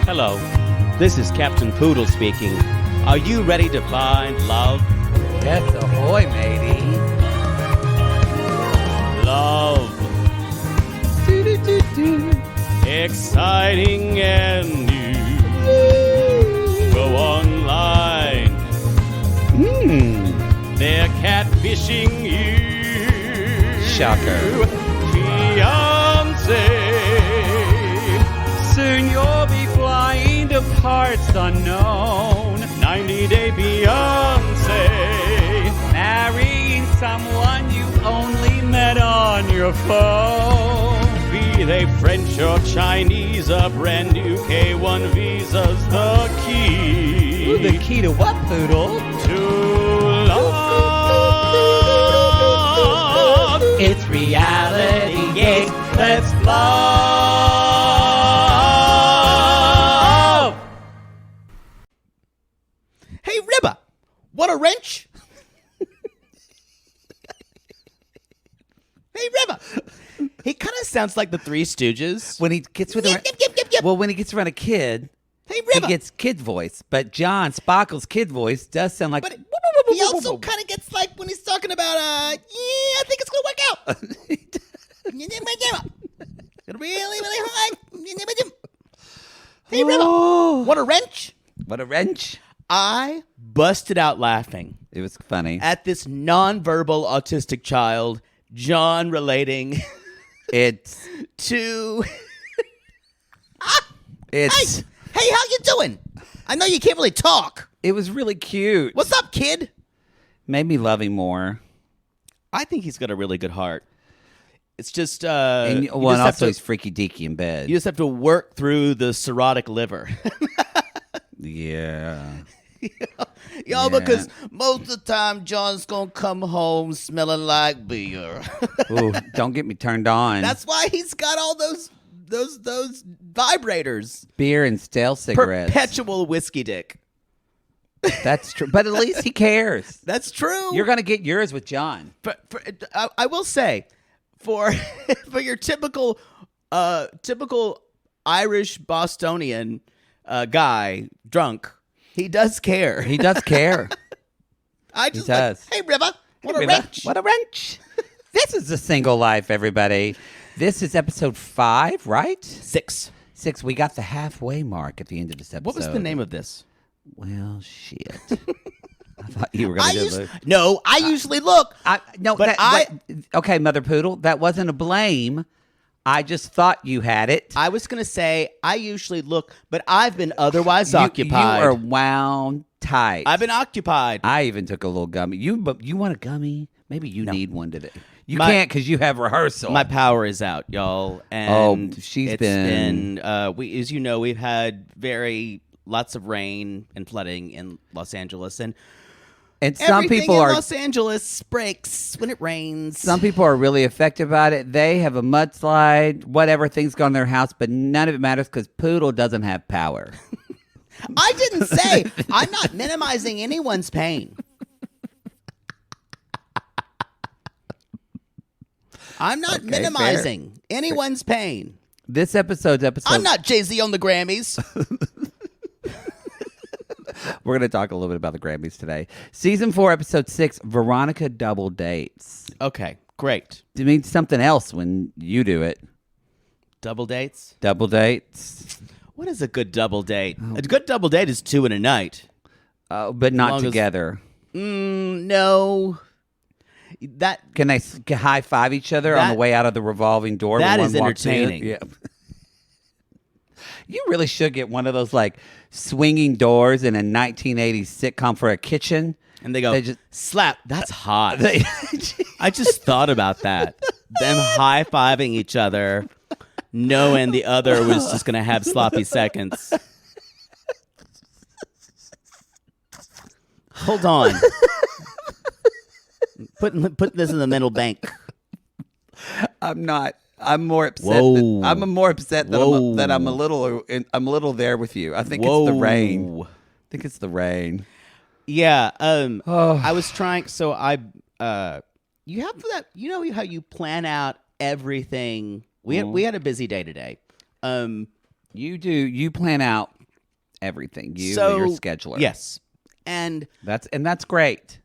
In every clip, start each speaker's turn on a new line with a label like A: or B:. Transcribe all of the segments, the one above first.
A: Hello, this is Captain Poodle speaking. Are you ready to find love?
B: Yes, ahoy, matey.
A: Love. Exciting and new. Go online. They're catfishing you.
B: Shocker.
A: Fiancé.
B: Soon you'll be flying to parts unknown.
A: 90-day Beyonce.
B: Marrying someone you only met on your phone.
A: Be they French or Chinese, a brand new K1 visa's the key.
B: Ooh, the key to what, Poodle?
A: To love.
B: It's reality, yes, let's love.
C: Hey, Ribba, want a wrench? Hey, Ribba. He kind of sounds like the Three Stooges.
B: When he gets with
C: Yep.
B: Well, when he gets around a kid,
C: Hey,
B: he
C: Ribba.
B: gets kid voice. But John Sparkle's kid voice does sound like...
C: But he also kind of gets like when he's talking about, I think it's going to work out. Really, really hard. Hey, Ribba, want a wrench?
B: What a wrench.
C: I busted out laughing
B: It was funny.
C: at this nonverbal autistic child, John, relating
B: It's...
C: to...
B: It's...
C: Hey, how you doing? I know you can't really talk.
B: It was really cute.
C: What's up, kid?
B: Made me love him more.
C: I think he's got a really good heart. It's just,
B: And,
C: you
B: well,
C: just
B: and
C: have
B: also
C: to-
B: he's freaky deaky in bed.
C: you just have to work through the cirrhotic liver.
B: Yeah.
C: Y'all,
B: Yeah.
C: because most of the time John's gonna come home smelling like beer.
B: Ooh, don't get me turned on.
C: That's why he's got all those vibrators.
B: beer and stale cigarettes.
C: Perpetual whiskey dick.
B: That's true. But at least he cares.
C: That's true.
B: You're going to get yours with John.
C: I will say, for for your typical Irish Bostonian guy, drunk, he does care.
B: He does care.
C: I just
B: He does.
C: Like, hey, River, what a
B: River,
C: wrench.
B: What a wrench. This is a single life, everybody. This is episode 5, right?
C: 6.
B: 6. We got the halfway mark at the end of this episode.
C: What was the name of this?
B: Well, shit. I thought you were going to do it.
C: I usually look.
B: Okay, Mother Poodle, that wasn't a blame. I just thought you had it.
C: I was going to say I usually look, but I've been otherwise occupied.
B: You are wound tight.
C: I've been occupied.
B: I even took a little gummy. You want a gummy? Maybe you need one today. You can't because you have rehearsal.
C: My power is out, y'all. And
B: she's
C: it's
B: been
C: we, as you know, we've had lots of rain and flooding in Los Angeles, and
B: some
C: everything
B: people
C: in
B: are
C: Los Angeles breaks when it rains.
B: Some people are really affected by it. They have a mudslide, whatever, things go in their house, but none of it matters because Poodle doesn't have power.
C: I didn't say. I'm not minimizing anyone's pain. I'm not minimizing anyone's pain.
B: This episode's episode.
C: I'm not Jay-Z on the Grammys.
B: We're going to talk a little bit about the Grammys today. Season 4, episode 6, Veronica Double Dates.
C: Okay, great.
B: It means something else when you do it.
C: Double dates?
B: Double dates.
C: What is a good double date? A good double date is 2 in a night.
B: But not together.
C: No. That
B: Can they high five each other on the way out of the revolving door?
C: That
B: when
C: is
B: one walks in?
C: entertaining.
B: Yeah. You really should get one of those like swinging doors in a 1980s sitcom for a kitchen.
C: And they go, slap. That's hot. I just thought about that. Them high-fiving each other, knowing the other was just going to have sloppy seconds. Hold on. Put this in the mental bank.
B: I'm not. I'm more upset.
C: Whoa.
B: I'm more upset that
C: Whoa.
B: I'm a little there with you. I think it's the rain. I think it's the rain.
C: Yeah. I was trying. So you have that. You know how you plan out everything. We had a busy day today.
B: You do. You plan out everything. You and your scheduler.
C: Yes. And
B: that's great.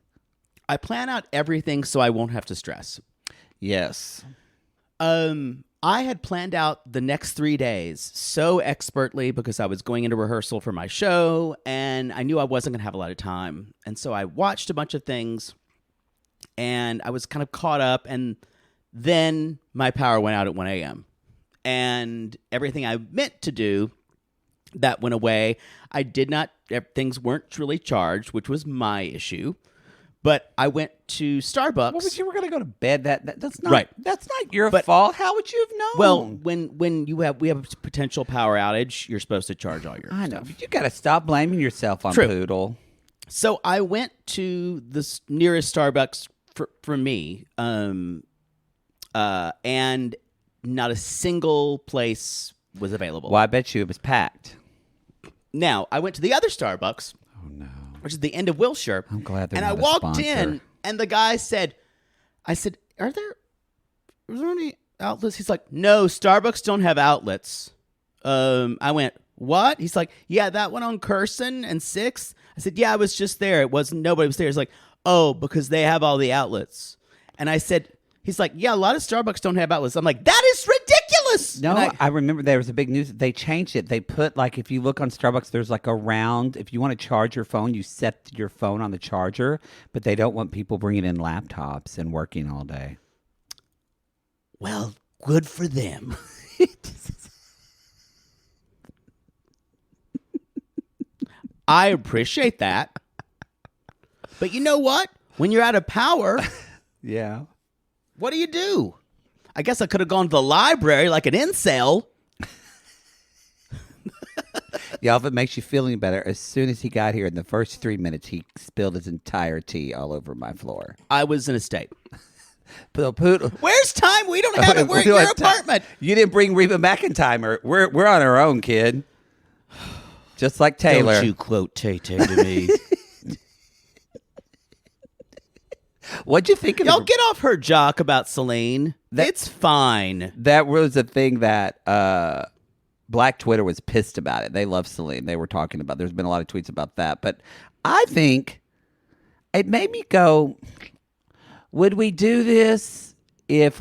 C: I plan out everything so I won't have to stress.
B: Yes.
C: I had planned out the next 3 days so expertly because I was going into rehearsal for my show and I knew I wasn't going to have a lot of time. And so I watched a bunch of things and I was kind of caught up, and then my power went out at 1 a.m. And everything I meant to do, that went away. I did not, things weren't truly charged, which was my issue. But I went to Starbucks.
B: Well, but you were going to go to bed. That's not
C: right.
B: That's not your fault. How would you have known?
C: Well, when we have a potential power outage, you're supposed to charge all your
B: I know,
C: stuff.
B: but you got to stop blaming yourself on
C: True.
B: Poodle.
C: So I went to the nearest Starbucks for me, and not a single place was available.
B: Well, I bet you it was packed.
C: Now I went to the other Starbucks.
B: Oh no.
C: Which is the end of Wilshire.
B: I'm glad they're
C: And
B: not
C: I
B: a
C: walked
B: sponsor.
C: in, and the guy said, is there any outlets? He's like, no, Starbucks don't have outlets. I went, what? He's like, yeah, that one on Curson and 6th. I said, yeah, I was just there. Nobody was there. He's like, oh, because they have all the outlets. And I said, he's like, yeah, a lot of Starbucks don't have outlets. I'm like, that is ridiculous.
B: No, I remember there was a big news. They changed it. They put, like, if you look on Starbucks, there's like a round. If you want to charge your phone, you set your phone on the charger, but they don't want people bringing in laptops and working all day.
C: Well, good for them. I appreciate that. But you know what? When you're out of power,
B: Yeah.
C: what do? I guess I could have gone to the library like an incel.
B: Yeah, if it makes you feel any better, as soon as he got here, in the first 3 minutes, he spilled his entire tea all over my floor.
C: I was in a state.
B: Poodle.
C: Where's time? We don't have it. We're in your apartment.
B: You didn't bring Reba McEntire. We're on our own, kid. Just like Taylor.
C: Don't you quote Tay-Tay to me.
B: What'd you think of
C: Y'all get off her jock about Celine. It's fine.
B: That was a thing that Black Twitter was pissed about it. They love Celine. They were talking about. There's been a lot of tweets about that. But I think it made me go, would we do this if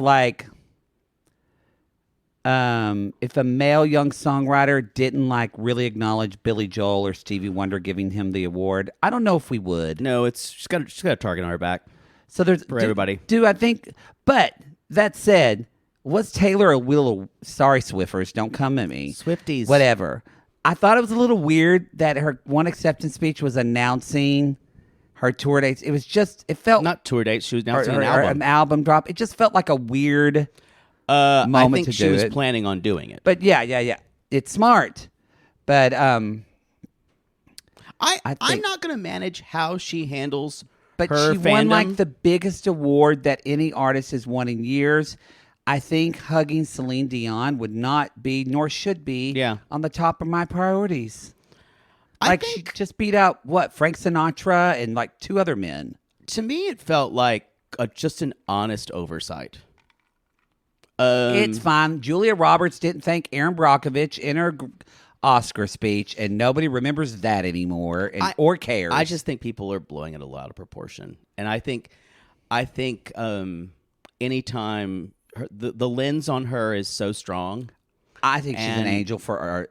B: if a male young songwriter didn't really acknowledge Billy Joel or Stevie Wonder giving him the award? I don't know if we would.
C: No, she's got a target on her back.
B: So there's
C: for everybody.
B: Do I think? But that said, was Taylor a little sorry, Swiffers? Don't come at me,
C: Swifties.
B: Whatever. I thought it was a little weird that her one acceptance speech was announcing her tour dates. It was just, it felt
C: not tour dates. She was announcing
B: an album drop. It just felt like a weird moment
C: I think
B: to
C: she
B: do
C: was
B: it.
C: planning on doing it.
B: But yeah, it's smart. But
C: I'm not going to manage how she handles.
B: But
C: her
B: she
C: fandom.
B: won the biggest award that any artist has won in years. I think hugging Celine Dion would not be, nor should be, on the top of my priorities. She just beat out Frank Sinatra and 2 other men.
C: To me, it felt like just an honest oversight.
B: It's fine. Julia Roberts didn't thank Erin Brockovich in her Oscar speech, and nobody remembers that anymore, or cares.
C: I just think people are blowing it a lot of proportion, and I think, anytime the lens on her is so strong.
B: I think she's an angel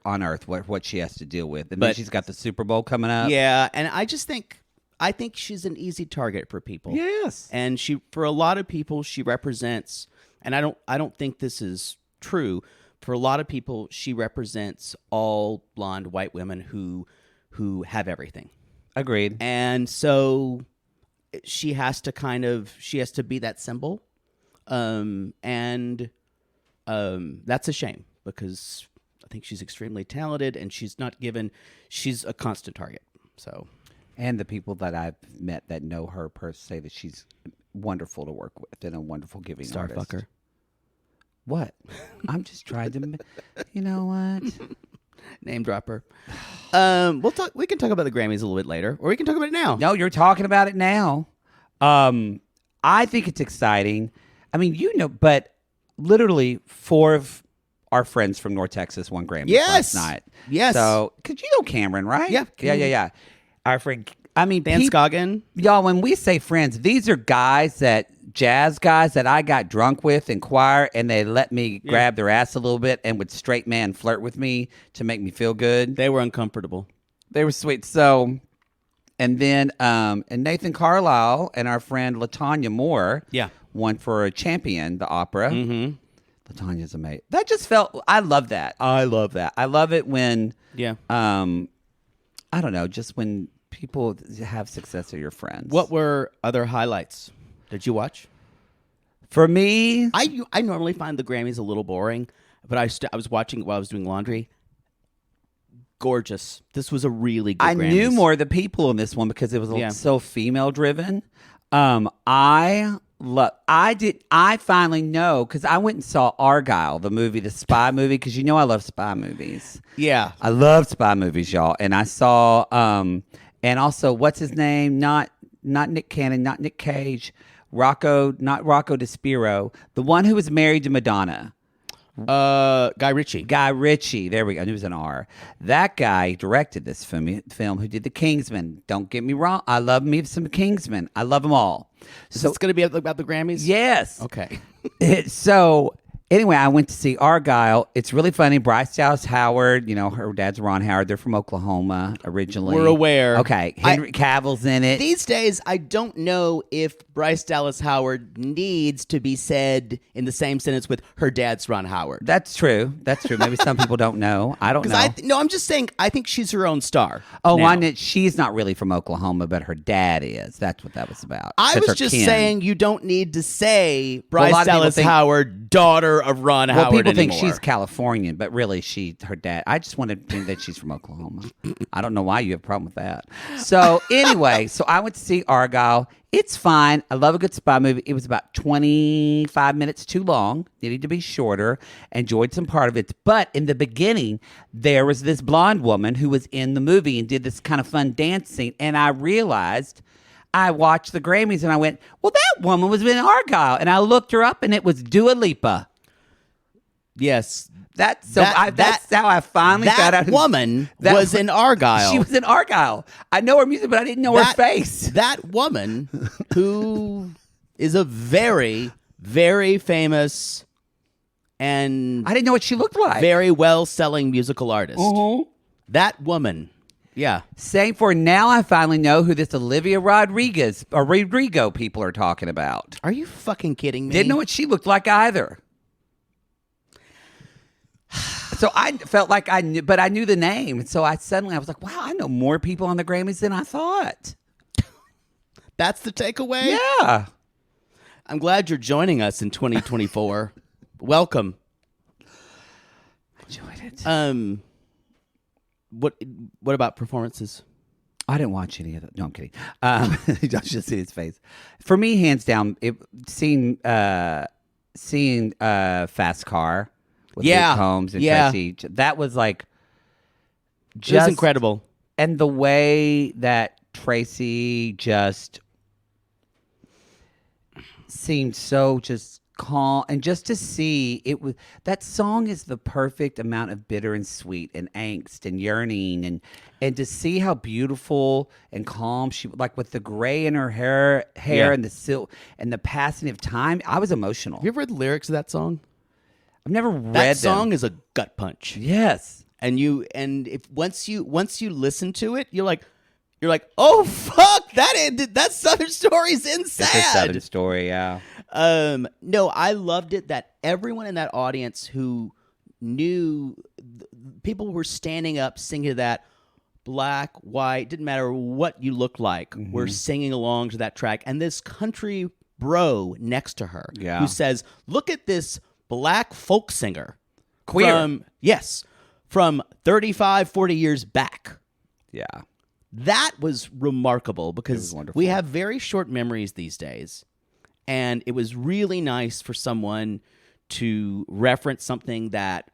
B: on earth. What she has to deal with, and then she's got the Super Bowl coming up.
C: Yeah, and I think she's an easy target for people.
B: Yes,
C: and for a lot of people, she represents. And I don't think this is true. For a lot of people, she represents all blonde white women who have everything.
B: Agreed.
C: And so she has to be that symbol. And that's a shame because I think she's extremely talented and she's a constant target. So,
B: and the people that I've met that know her say that she's wonderful to work with and a wonderfull giving artist.
C: Starfucker.
B: What? I'm just trying to, you know what?
C: Name dropper. We can talk about the Grammys a little bit later, or we can talk about it now.
B: No, you're talking about it now. I think it's exciting. I mean, but literally 4 of our friends from North Texas won Grammys
C: Yes.
B: last night.
C: Yes.
B: So, because you know Cameron, right?
C: Yeah.
B: Yeah. Our friend,
C: Dan Scoggin.
B: Y'all, when we say friends, these are jazz guys that I got drunk with in choir, and they let me grab their ass a little bit and would straight man flirt with me to make me feel good.
C: They were uncomfortable.
B: They were sweet. So, and then and Nathan Carlisle and our friend LaTanya Moore won for a Champion, the opera. Mm-hmm. LaTanya's amazing. That just felt, I love that. I love that. I love it when, I don't know, just when people have success or your friends.
C: What were other highlights? Did you watch?
B: For me,
C: I normally find the Grammys a little boring, but I was watching it while I was doing laundry. Gorgeous. This was a really good Grammys.
B: Knew more of the people in this one because it was so female driven. I finally know because I went and saw Argylle, the movie, the spy movie, because I love spy movies.
C: Yeah.
B: I love spy movies, y'all. And I saw and also what's his name? Not Nick Cannon, not Nick Cage, not Rocco DeSpiro, the one who was married to Madonna.
C: Guy Ritchie.
B: There we go. It was an R. That guy directed this film who did The Kingsman. Don't get me wrong. I love me some Kingsman. I love them all.
C: So it's going to be about the Grammys?
B: Yes.
C: Okay.
B: So anyway, I went to see Argylle. It's really funny. Bryce Dallas Howard, her dad's Ron Howard. They're from Oklahoma originally.
C: We're aware.
B: Okay. Henry Cavill's in it.
C: These days, I don't know if Bryce Dallas Howard needs to be said in the same sentence with her dad's Ron Howard.
B: That's true. Maybe some people don't know. I don't know.
C: No, I'm just saying, I think she's her own star.
B: Oh, I know. She's not really from Oklahoma, but her dad is. That's what that was about.
C: I was just saying you don't need to say Bryce Dallas Howard, daughter of Ron Howard
B: people
C: anymore.
B: think she's Californian, but really her dad. I just wanted to think that she's from Oklahoma. I don't know why you have a problem with that. So anyway, I went to see Argylle. It's fine. I love a good spy movie. It was about 25 minutes too long. Needed to be shorter. Enjoyed some part of it. But in the beginning, there was this blonde woman who was in the movie and did this kind of fun dance scene. And I realized, I watched the Grammys and I went, well, that woman was in Argylle. And I looked her up and it was Dua Lipa.
C: Yes.
B: That's how I finally found out.
C: That woman was in Argylle.
B: She was in Argylle. I know her music, but I didn't know her face.
C: That woman, who is a very, very famous and
B: I didn't know what she looked like.
C: Very well-selling musical artist.
B: Mm-hmm.
C: That woman, yeah.
B: Same for now. I finally know who this Olivia Rodrigo people are talking about.
C: Are you fucking kidding me?
B: Didn't know what she looked like either. So I felt like I knew, but I knew the name. So I was like, wow, I know more people on the Grammys than I thought.
C: That's the takeaway?
B: Yeah.
C: I'm glad you're joining us in 2024. Welcome.
B: Enjoyed it.
C: What about performances?
B: I didn't watch any of that. No, I'm kidding. I just see his face. For me, hands down, seeing Fast Car with Luke Combs and Tracy, that was like just
C: it was incredible.
B: And the way that Tracy just seemed so just calm, and just to see that song is the perfect amount of bitter and sweet and angst and yearning, and to see how beautiful and calm she, like with the gray in her hair and the silk and the passing of time. I was emotional.
C: Have you ever read the lyrics of that song?
B: I've never read
C: that song. Is a gut punch.
B: Yes.
C: And if once you listen to it, you're like, oh fuck, that Southern Story's insane.
B: It's a Southern Story, yeah.
C: No, I loved it that everyone in that audience who knew, people were standing up singing to that, black, white, didn't matter what you looked like, were singing along to that track. And this country bro next to her who says, look at this black folk singer.
B: Queer.
C: From 35, 40 years back.
B: Yeah.
C: That was remarkable because we have very short memories these days. And it was really nice for someone to reference something that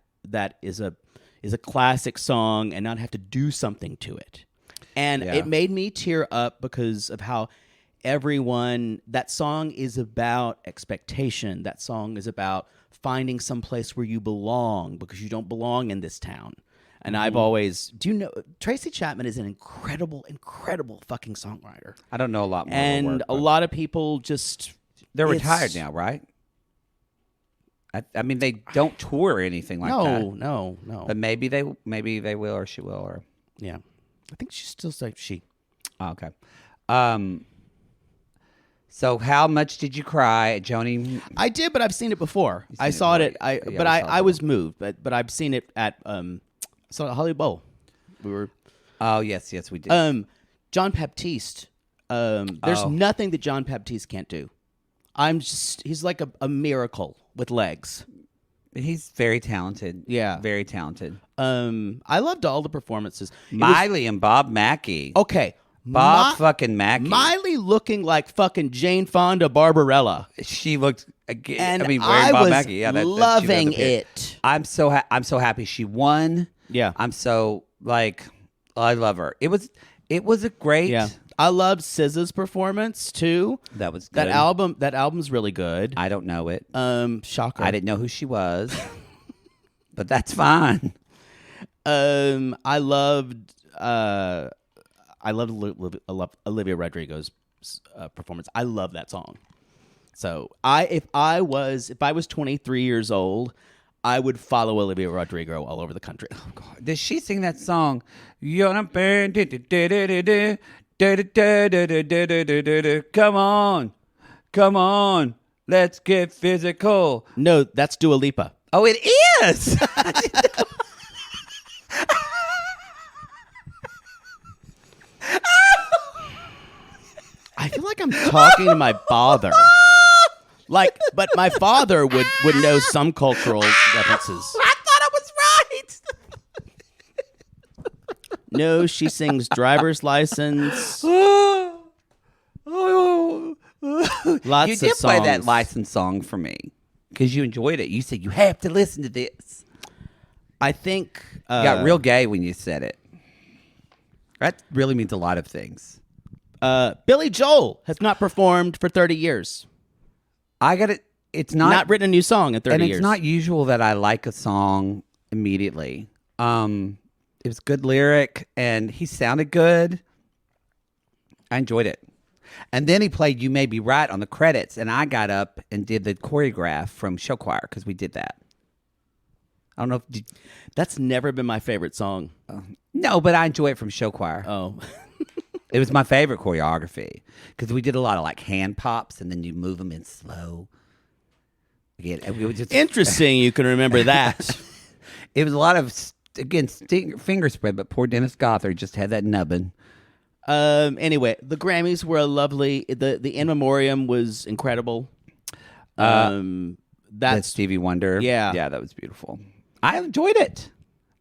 C: is a classic song and not have to do something to it. And it made me tear up because of how that song is about expectation. That song is about finding some place where you belong because you don't belong in this town. And I've always, do you know, Tracy Chapman is an incredible, incredible fucking songwriter.
B: I don't know a lot more.
C: And a lot of people just...
B: They're retired now, right? I mean, they don't tour or anything like that.
C: No.
B: But maybe they will, or she will, or
C: yeah. I think she's still like she.
B: Oh, okay. So how much did you cry at Joni?
C: I did, but I've seen it before. I saw it at I was moved, but I've seen it at saw it at Hollywood Bowl. We were
B: Oh, yes, we did.
C: John Baptiste. There's nothing that John Baptiste can't do. He's like a miracle with legs.
B: He's very talented.
C: Yeah.
B: Very talented.
C: I loved all the performances.
B: Miley and Bob Mackie.
C: Okay.
B: Bob fucking Mackie.
C: Miley looking like fucking Jane Fonda Barbarella.
B: She looked,
C: and
B: wearing
C: I
B: Bob
C: was
B: Mackie. Yeah,
C: loving it.
B: I'm so happy she won.
C: Yeah.
B: I'm so, I love her. It was a great...
C: Yeah. I loved SZA's performance too.
B: That was good.
C: That album's really good.
B: I don't know it.
C: Shocker.
B: I didn't know who she was, but that's fine.
C: I loved Olivia Rodrigo's performance. I love that song. So if I was 23 years old, I would follow Olivia Rodrigo all over the country.
B: Oh God, does she sing that song? Come on, let's get physical.
C: No, that's Dua Lipa.
B: Oh, it is.
C: I feel like I'm talking to my father. But my father would know some cultural references.
B: I thought I was right.
C: No, she sings Driver's License. Lots
B: you
C: of
B: did
C: songs.
B: play that license song for me because you enjoyed it. You said you have to listen to this.
C: I think
B: You got real gay when you said it. That really means a lot of things.
C: Billy Joel has not performed for 30 years.
B: I got it. It's not
C: written a new song in 30
B: and
C: years.
B: it's not usual that I like a song immediately. It was good lyric, and he sounded good. I enjoyed it. And then he played "You May Be Right" on the credits, and I got up and did the choreograph from show choir because we did that. I don't know if
C: that's never been my favorite song.
B: No, but I enjoy it from show choir.
C: Oh.
B: It was my favorite choreography because we did a lot of hand pops, and then you move them in slow. Again, it was just
C: interesting. You can remember that.
B: It was a lot of finger spread, but poor Dennis Gothard just had that nubbin.
C: Anyway, the Grammys were a lovely. The In Memoriam was incredible. That's
B: Stevie Wonder.
C: Yeah,
B: that was beautiful. I enjoyed it.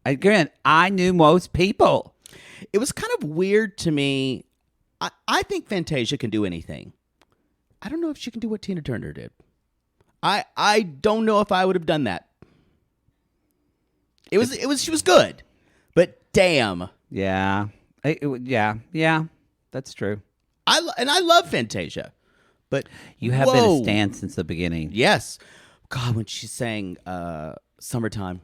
B: Again, I knew most people.
C: It was kind of weird to me. I think Fantasia can do anything. I don't know if she can do what Tina Turner did. I don't know if I would have done that. She was good, but damn.
B: Yeah. That's true.
C: I love Fantasia, but
B: you have been a stan since the beginning.
C: Yes, God, when she sang "Summertime"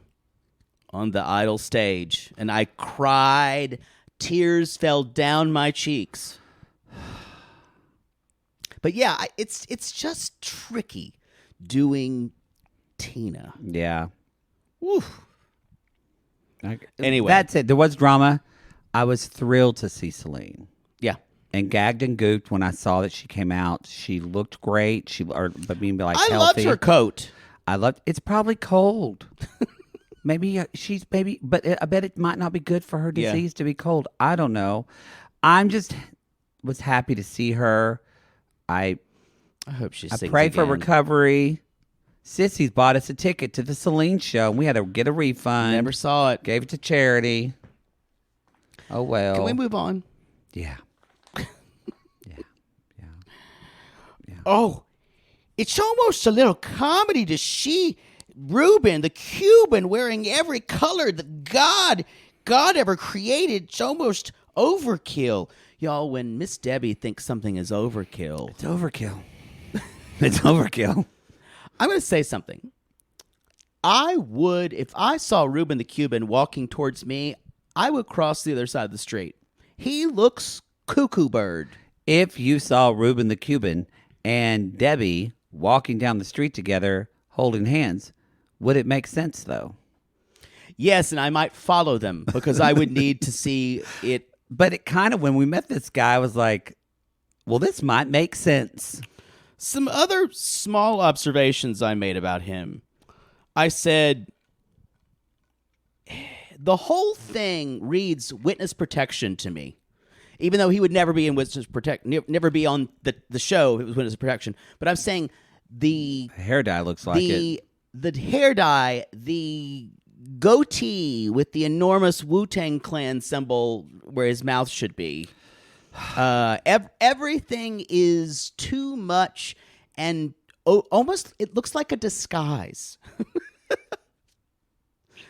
C: on the Idol stage, and I cried, tears fell down my cheeks. But yeah, it's just tricky doing Tina.
B: Yeah.
C: Oof. Anyway,
B: that's it. There was drama. I was thrilled to see Celine.
C: Yeah.
B: And gagged and gooped when I saw that she came out. She looked great.
C: I
B: healthy.
C: loved her coat.
B: It's probably cold. But I bet it might not be good for her disease to be cold. I don't know. I'm just was happy to see her. I
C: hope she sings
B: I pray for
C: again.
B: recovery. Sissy's bought us a ticket to the Celine show, and we had to get a refund.
C: Never saw it.
B: Gave it to charity. Oh, well.
C: Can we move on?
B: Yeah.
C: Oh, it's almost a little comedy to see Reuben, the Cuban, wearing every color that God ever created. It's almost overkill. Y'all, when Miss Debbie thinks something is overkill.
B: It's overkill. It's overkill.
C: I'm going to say something. I would, if I saw Ruben the Cuban walking towards me, I would cross the other side of the street. He looks cuckoo bird.
B: If you saw Ruben the Cuban and Debbie walking down the street together holding hands, would it make sense, though?
C: Yes, and I might follow them because I would need to see it.
B: But it kind of, when we met this guy, I was like, well, this might make sense.
C: Some other small observations I made about him. I said, the whole thing reads witness protection to me. Even though he would never be in witness protection, never be on the show if it was witness protection. But I'm saying the
B: hair dye looks like it.
C: The hair dye, the goatee with the enormous Wu-Tang Clan symbol where his mouth should be. Everything is too much and almost it looks like a disguise.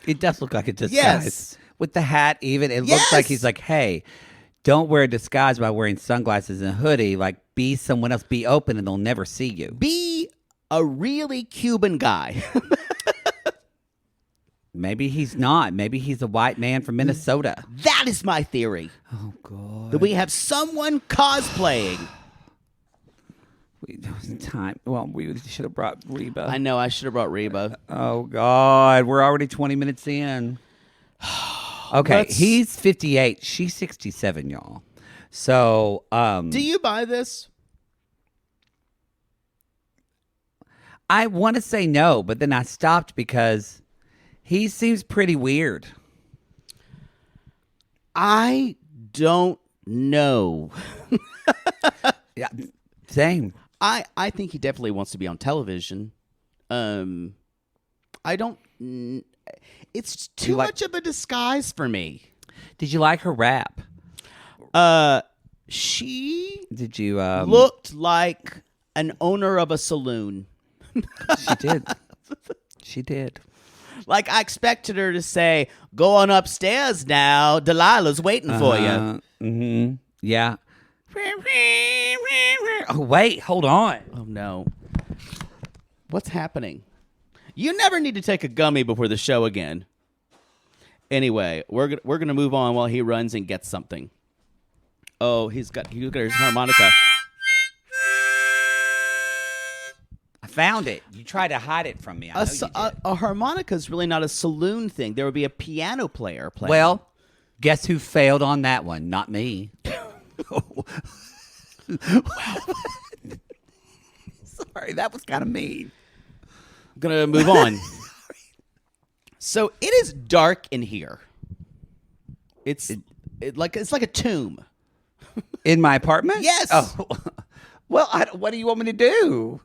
B: It does look like a disguise.
C: Yes.
B: With the hat even, it looks like he's like, hey, don't wear a disguise by wearing sunglasses and a hoodie. Like, be someone else. Be open and they'll never see you.
C: Be a really Cuban guy.
B: Maybe he's not. Maybe he's a white man from Minnesota.
C: That is my theory.
B: Oh, God.
C: That we have someone cosplaying.
B: We should have brought Reba.
C: I know, I should have brought Reba.
B: Oh, God. We're already 20 minutes in. Okay, he's 58. She's 67, y'all. So,
C: do you buy this?
B: I want to say no, but then I stopped because he seems pretty weird.
C: I don't know.
B: Yeah, same.
C: I think he definitely wants to be on television. I don't. It's too much of a disguise for me.
B: Did you like her rap?
C: She
B: Did you
C: looked like an owner of a saloon.
B: She did. She did.
C: Like, I expected her to say, "Go on upstairs now. Delilah's waiting for you."
B: Mm-hmm. Yeah. Oh, wait. Hold on.
C: Oh, no. What's happening? You never need to take a gummy before the show again. Anyway, we're gonna move on while he runs and gets something. Oh, he's got his harmonica.
B: I found it. You tried to hide it from me. I know you did.
C: A harmonica is really not a saloon thing. There would be a piano player playing.
B: Well, guess who failed on that one? Not me. Sorry, that was kind of mean.
C: I'm gonna move on. So it is dark in here. It's like a tomb.
B: In my apartment?
C: Yes.
B: Oh. Well, what do you want me to do?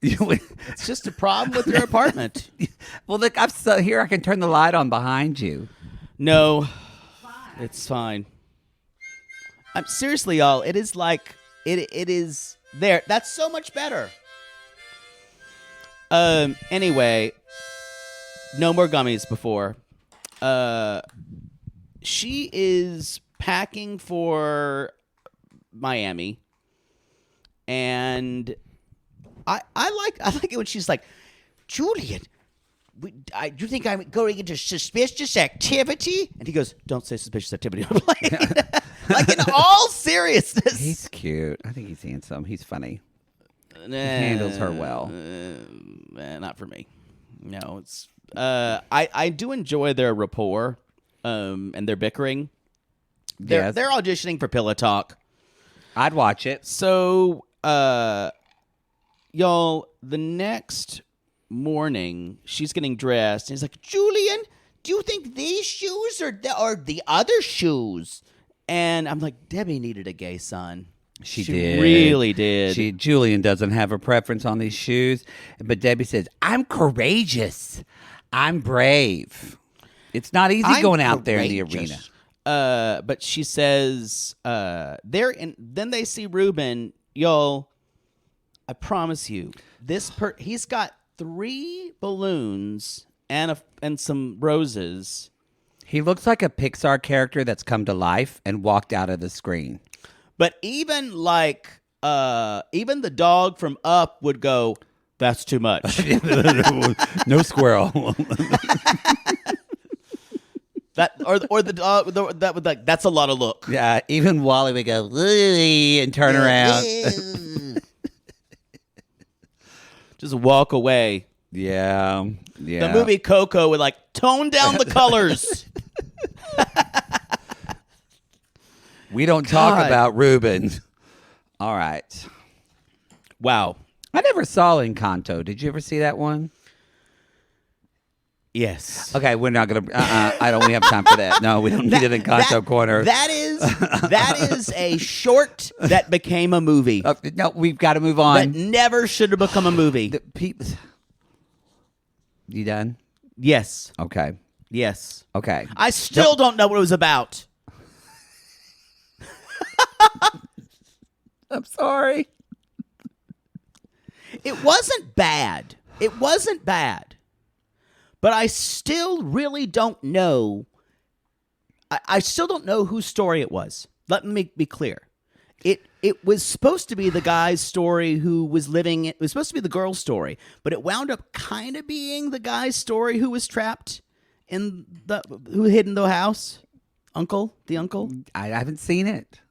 C: It's just a problem with your apartment.
B: Well, look, here. I can turn the light on behind you.
C: No, it's fine. I'm seriously, y'all. It is like it is there. That's so much better. Anyway, no more gummies before. She is packing for Miami, and I like it when she's like, "Julian, do you think I'm going into suspicious activity?" And he goes, "Don't say suspicious activity on a plane." Like, in all seriousness.
B: He's cute. I think he's handsome. He's funny. He handles her well.
C: Not for me. No, it's. I do enjoy their rapport, and their bickering. They're auditioning for Pillow Talk.
B: I'd watch it.
C: So, y'all, the next morning, she's getting dressed, and he's like, "Julian, do you think these shoes are the other shoes?" And I'm like, Debbie needed a gay son.
B: She did.
C: Really did.
B: Julian doesn't have a preference on these shoes, but Debbie says, "I'm courageous. I'm brave. It's not easy going out there in the arena."
C: But she says, then they see Ruben. Y'all, I promise you, he's got 3 balloons and some roses.
B: He looks like a Pixar character that's come to life and walked out of the screen.
C: But even the dog from Up would go, That's too much.
B: No squirrel.
C: That or the dog that would like that's a lot of look.
B: Yeah, even Wally would go and turn around.
C: Just walk away.
B: Yeah.
C: The movie Coco would like tone down the colors.
B: We don't talk about Ruben. All right.
C: Wow.
B: I never saw Encanto. Did you ever see that one?
C: Yes.
B: Okay, we're not gonna. We have time for that. No, we don't need an Encanto corner.
C: That is a short that became a movie.
B: No, we've got to move on.
C: That never should have become a movie.
B: You done?
C: Yes.
B: Okay.
C: Yes.
B: Okay.
C: I still don't know what it was about.
B: I'm sorry.
C: It wasn't bad. It wasn't bad. But I still really don't know. I still don't know whose story it was. Let me be clear. It was supposed to be the guy's story who was living. It was supposed to be the girl's story, but it wound up kind of being the guy's story who was trapped who hid in the house. The uncle.
B: I haven't seen it.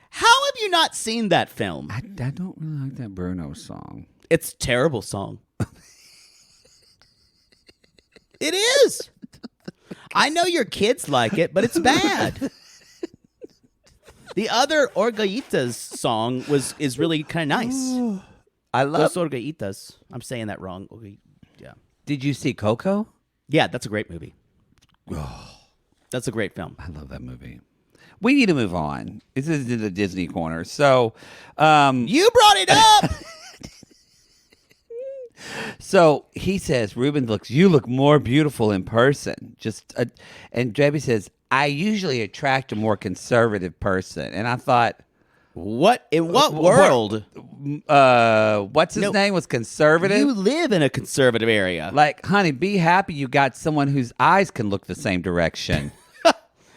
C: How have you not seen that film?
B: I don't really like that Bruno song.
C: It's a terrible song. It is. I know your kids like it, but it's bad. The other Orgaitas song is really kind of nice.
B: I love
C: Dos Orgaitas. I'm saying that wrong. Yeah.
B: Did you see Coco?
C: Yeah, that's a great movie. That's a great film.
B: I love that movie. We need to move on. This is the Disney corner. So,
C: you brought it up.
B: So he says, Ruben you look more beautiful in person. And Debbie says, I usually attract a more conservative person. And I thought,
C: what in what world?
B: What's his name was conservative?
C: You live in a conservative area.
B: Like, honey, be happy you got someone whose eyes can look the same direction.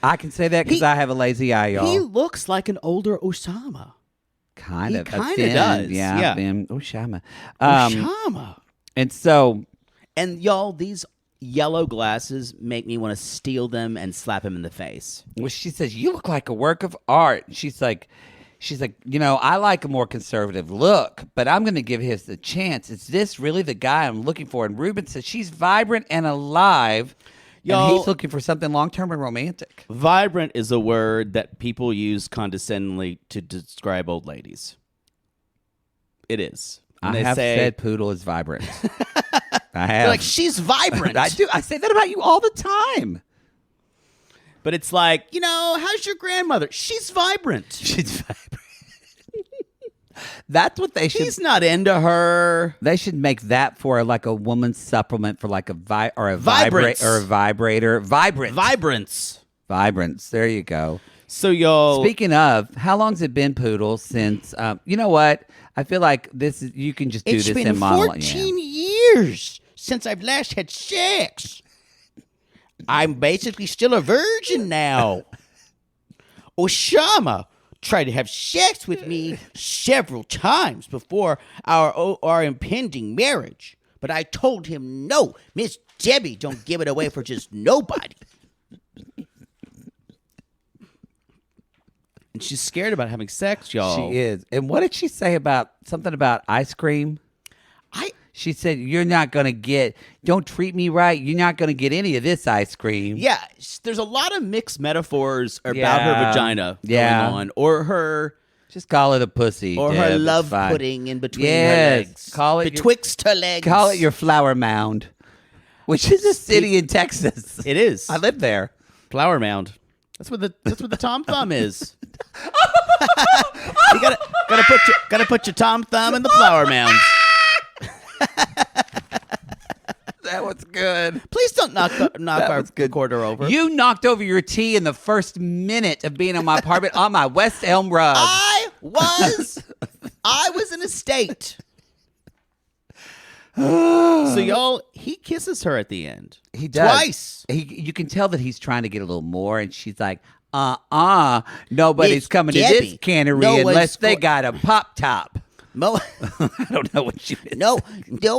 B: I can say that because I have a lazy eye, y'all.
C: He looks like an older Osama.
B: Kind of
C: does. Yeah.
B: Osama.
C: Osama.
B: And so.
C: And y'all, these yellow glasses make me want to steal them and slap him in the face.
B: Well, she says, you look like a work of art. She's like, I like a more conservative look, but I'm going to give his the chance. Is this really the guy I'm looking for? And Ruben says, she's vibrant and alive. And he's looking for something long-term and romantic.
C: Vibrant is a word that people use condescendingly to describe old ladies. It is.
B: I have said Poodle is vibrant. I have.
C: They're like, she's vibrant.
B: I do. I say that about you all the time.
C: But it's like, how's your grandmother? She's vibrant.
B: She's vibrant. That's what they should.
C: He's not into her.
B: They should make that for like a woman's supplement for like a vibrator.
C: Vibrance.
B: There you go.
C: So y'all.
B: Speaking of, how long's it been, Poodle? Since you know what? I feel like you can just do this in monologue.
C: It's been 14 years since I've last had sex. I'm basically still a virgin now. Osama tried to have sex with me several times before our impending marriage. But I told him no. Miss Debbie don't give it away for just nobody. And she's scared about having sex, y'all.
B: She is. And what did she say about something about ice cream? She said, don't treat me right. You're not going to get any of this ice cream.
C: Yeah. There's a lot of mixed metaphors about her vagina going on. Or her.
B: Just call it a pussy.
C: Or
B: Deb,
C: her love pudding in between her legs.
B: Betwixt
C: her legs.
B: Call it your flower mound, which is a city in Texas.
C: It is.
B: I live there.
C: Flower mound. That's what the Tom Thumb is. You gotta put your Tom Thumb in the flower mound.
B: That was good.
C: Please don't knock our recorder over.
B: You knocked over your tea in the first minute of being in my apartment on my West Elm rug.
C: I was in a state. So y'all, he kisses her at the end.
B: He does.
C: Twice.
B: You can tell that he's trying to get a little more, and she's like, nobody's coming to this cannery unless they got a pop top. I don't know what she is.
C: No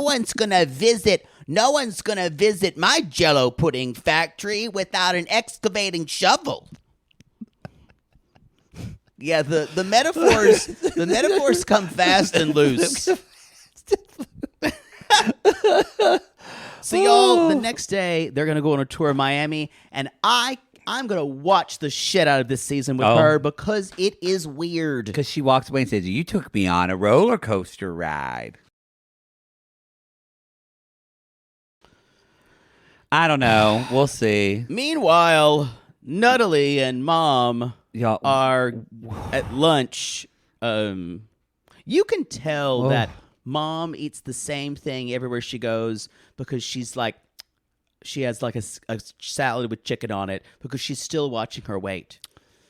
C: one's gonna visit. No one's gonna visit my Jello pudding factory without an excavating shovel. Yeah, the metaphors come fast and loose. So y'all, the next day they're gonna go on a tour of Miami, and I'm gonna watch the shit out of this season with her because it is weird.
B: Because she walks away and says, "You took me on a roller coaster ride." I don't know. We'll see.
C: Meanwhile, Natalie and Mom
B: Y'all
C: are at lunch. You can tell that Mom eats the same thing everywhere she goes because she has like a salad with chicken on it because she's still watching her weight.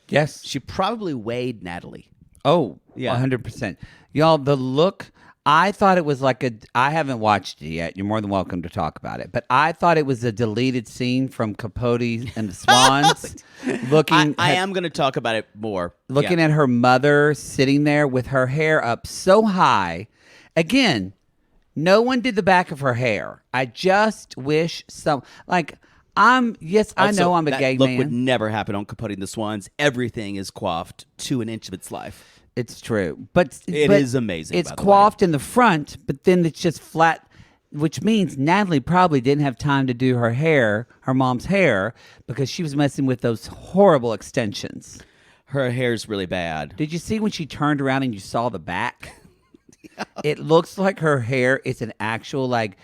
B: Yes.
C: She probably weighed Natalie.
B: Oh,
C: yeah.
B: 100%. Y'all, the look, I thought it was I haven't watched it yet. You're more than welcome to talk about it. But I thought it was a deleted scene from Capote and the Swans.
C: I am going to talk about it more.
B: Looking at her mother sitting there with her hair up so high. Again, no one did the back of her hair. I just wish I know I'm a gay
C: look
B: man.
C: Would never happen on Capote and the Swans. Everything is coiffed to an inch of its life.
B: It's true. But
C: it is amazing.
B: It's coiffed in the front, but then it's just flat, which means Natalie probably didn't have time to do her hair, her mom's hair, because she was messing with those horrible extensions.
C: Her hair's really bad.
B: Did you see when she turned around and you saw the back? It looks like her hair is an actual like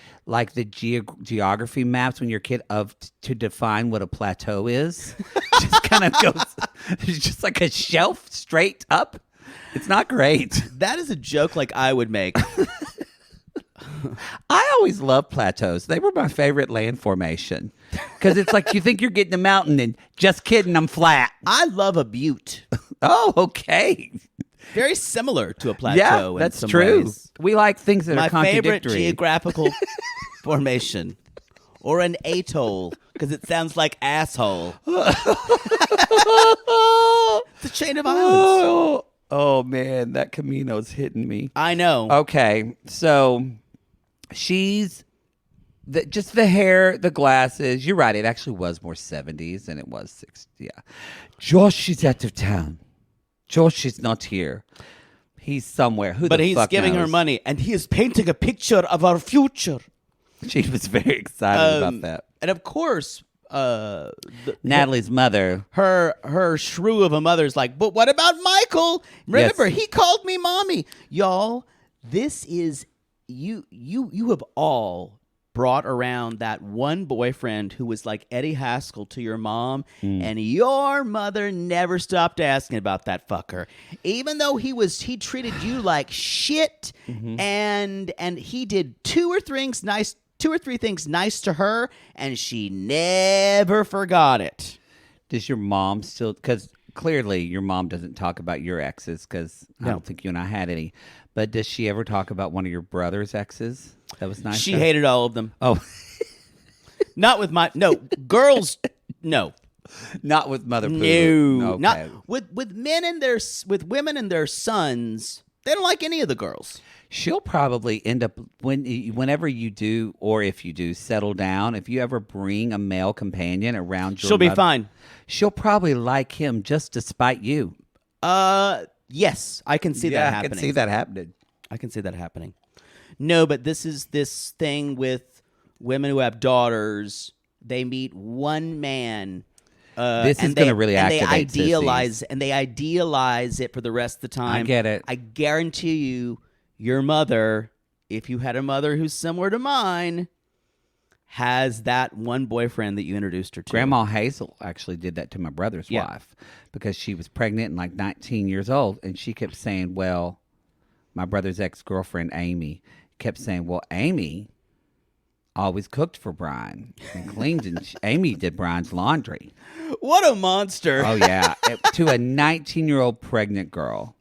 B: the geography maps when you're a kid to define what a plateau is. Just kind of goes. It's just like a shelf straight up. It's not great.
C: That is a joke like I would make.
B: I always loved plateaus. They were my favorite land formation because it's like you think you're getting a mountain and just kidding, I'm flat.
C: I love a butte.
B: Oh, okay.
C: Very similar to a plateau.
B: Yeah, that's
C: in some
B: true.
C: Ways.
B: We like things that
C: my
B: are contradictory.
C: Favorite geographical formation, or an atoll, because it sounds like asshole. It's a chain of islands.
B: Oh man, that Camino's hitting me.
C: I know.
B: Okay, so she's just the hair, the glasses. You're right. It actually was more 70s than it was 60s. Yeah. Josh is out of town. Josh is not here. He's somewhere.
C: But he's giving her money, and he is painting a picture of our future.
B: She was very excited about that.
C: And of course,
B: Natalie's mother,
C: her shrew of a mother's like, but what about Michael? Remember, he called me mommy. Y'all, this is you have all brought around that one boyfriend who was like Eddie Haskell to your mom, and your mother never stopped asking about that fucker. Even though he treated you like shit, and he did two or three things nice to her, and she never forgot it.
B: Does your mom still, because clearly your mom doesn't talk about your exes, because I don't think you and I had any, but does she ever talk about one of your brother's exes? That was nice.
C: She hated all of them.
B: Oh.
C: Not with girls, no.
B: Not with Mother Pooh.
C: No.
B: Okay.
C: Not with women and their sons. They don't like any of the girls.
B: She'll probably end up, whenever you do, or if you do, settle down, if you ever bring a male companion around your
C: She'll be fine.
B: She'll probably like him just despite you.
C: Yes, I can see that happening.
B: I can see that happening.
C: No, but this is this thing with women who have daughters. They meet one man.
B: This is going to really activate sissies.
C: And they idealize it for the rest of the time.
B: I get it.
C: I guarantee you, your mother, if you had a mother who's similar to mine, has that one boyfriend that you introduced her to.
B: Grandma Hazel actually did that to my brother's wife because she was pregnant and like 19 years old, and she kept saying, well, my brother's ex-girlfriend, Amy, kept saying, well, Amy always cooked for Brian and cleaned, and Amy did Brian's laundry.
C: What a monster.
B: Oh, yeah. To a 19-year-old pregnant girl.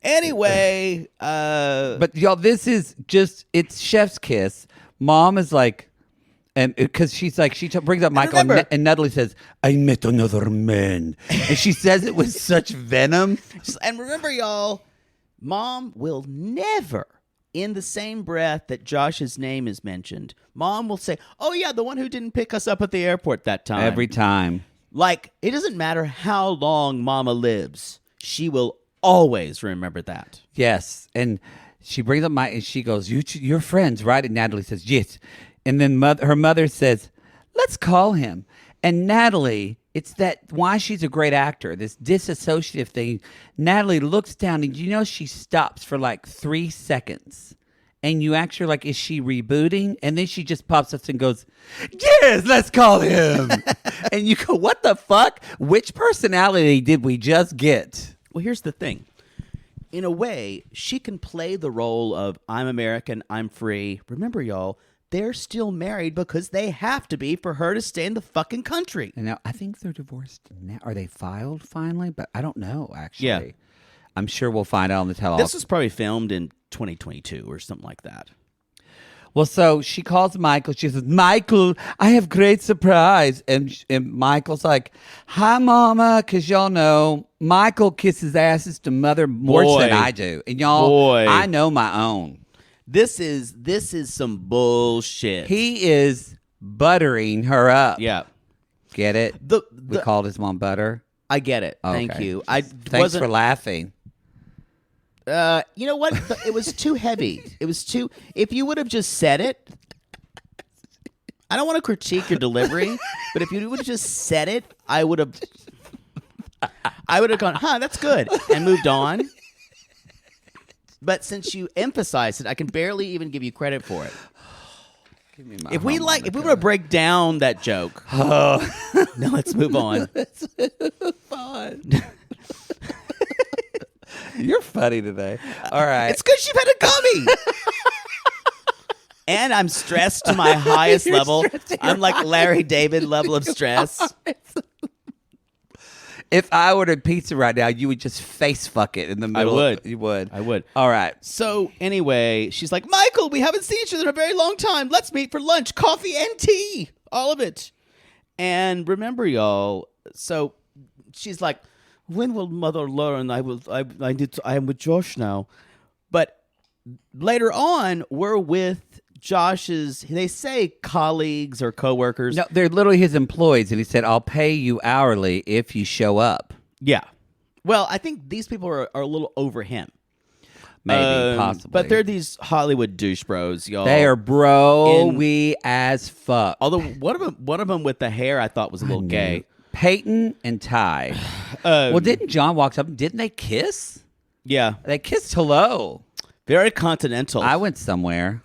C: Anyway.
B: But, y'all, this is just, it's chef's kiss. Mom is like, And because she's like, she brings up Michael, and Natalie says, I met another man. And she says it with such venom.
C: And remember, y'all, Mom will never, in the same breath that Josh's name is mentioned, Mom will say, oh, yeah, the one who didn't pick us up at the airport that time.
B: Every time.
C: Like, it doesn't matter how long Mama lives. She will always remember that.
B: Yes. And she brings up and she goes, you're friends, right? And Natalie says, yes. And then her mother says, let's call him. And Natalie, it's that why she's a great actor, this disassociative thing. Natalie looks down and she stops for like 3 seconds. And you actually like, is she rebooting? And then she just pops up and goes, yes, let's call him. And you go, what the fuck? Which personality did we just get?
C: Well, here's the thing. In a way, she can play the role of I'm American, I'm free. Remember, y'all, they're still married because they have to be for her to stay in the fucking country.
B: And now I think they're divorced now. Are they filed finally? But I don't know, actually.
C: Yeah.
B: I'm sure we'll find out on the tell-all.
C: This was probably filmed in 2022 or something like that.
B: Well, so she calls Michael. She says, Michael, I have great surprise. And Michael's like, hi, Mama. Because y'all know Michael kisses asses to mother more than I do. And y'all, I know my own.
C: This is some bullshit.
B: He is buttering her up.
C: Yeah.
B: Get it? We called his mom Butter.
C: I get it.
B: Okay.
C: Thank you.
B: Thanks for laughing.
C: You know what? It was too heavy. It was too... If you would have just said it... I don't want to critique your delivery, but if you would have just said it, I would have gone, that's good, and moved on. But since you emphasized it, I can barely even give you credit for it. If we were to break down that joke... now let's move on.
B: Let's move on. You're funny today. All right.
C: It's because you've had a gummy. And I'm stressed to my highest level. I'm like Larry David level of stress.
B: If I ordered pizza right now, you would just face fuck it in the middle.
C: I would.
B: You would.
C: I would.
B: All right.
C: So anyway, she's like, Michael, we haven't seen each other in a very long time. Let's meet for lunch, coffee, and tea. All of it. And remember, y'all, so she's like, when will Mother learn? I am with Josh now. But later on, we're with Josh's, they say colleagues or coworkers.
B: No, they're literally his employees. And he said, I'll pay you hourly if you show up.
C: Yeah. Well, I think these people are a little over him.
B: Maybe, possibly.
C: But they're these Hollywood douche bros, y'all.
B: They are bro-y as fuck.
C: Although one of them with the hair I thought was a little gay.
B: Peyton and Ty. Well, didn't John walk up? Didn't they kiss?
C: Yeah.
B: They kissed hello.
C: Very continental.
B: I went somewhere.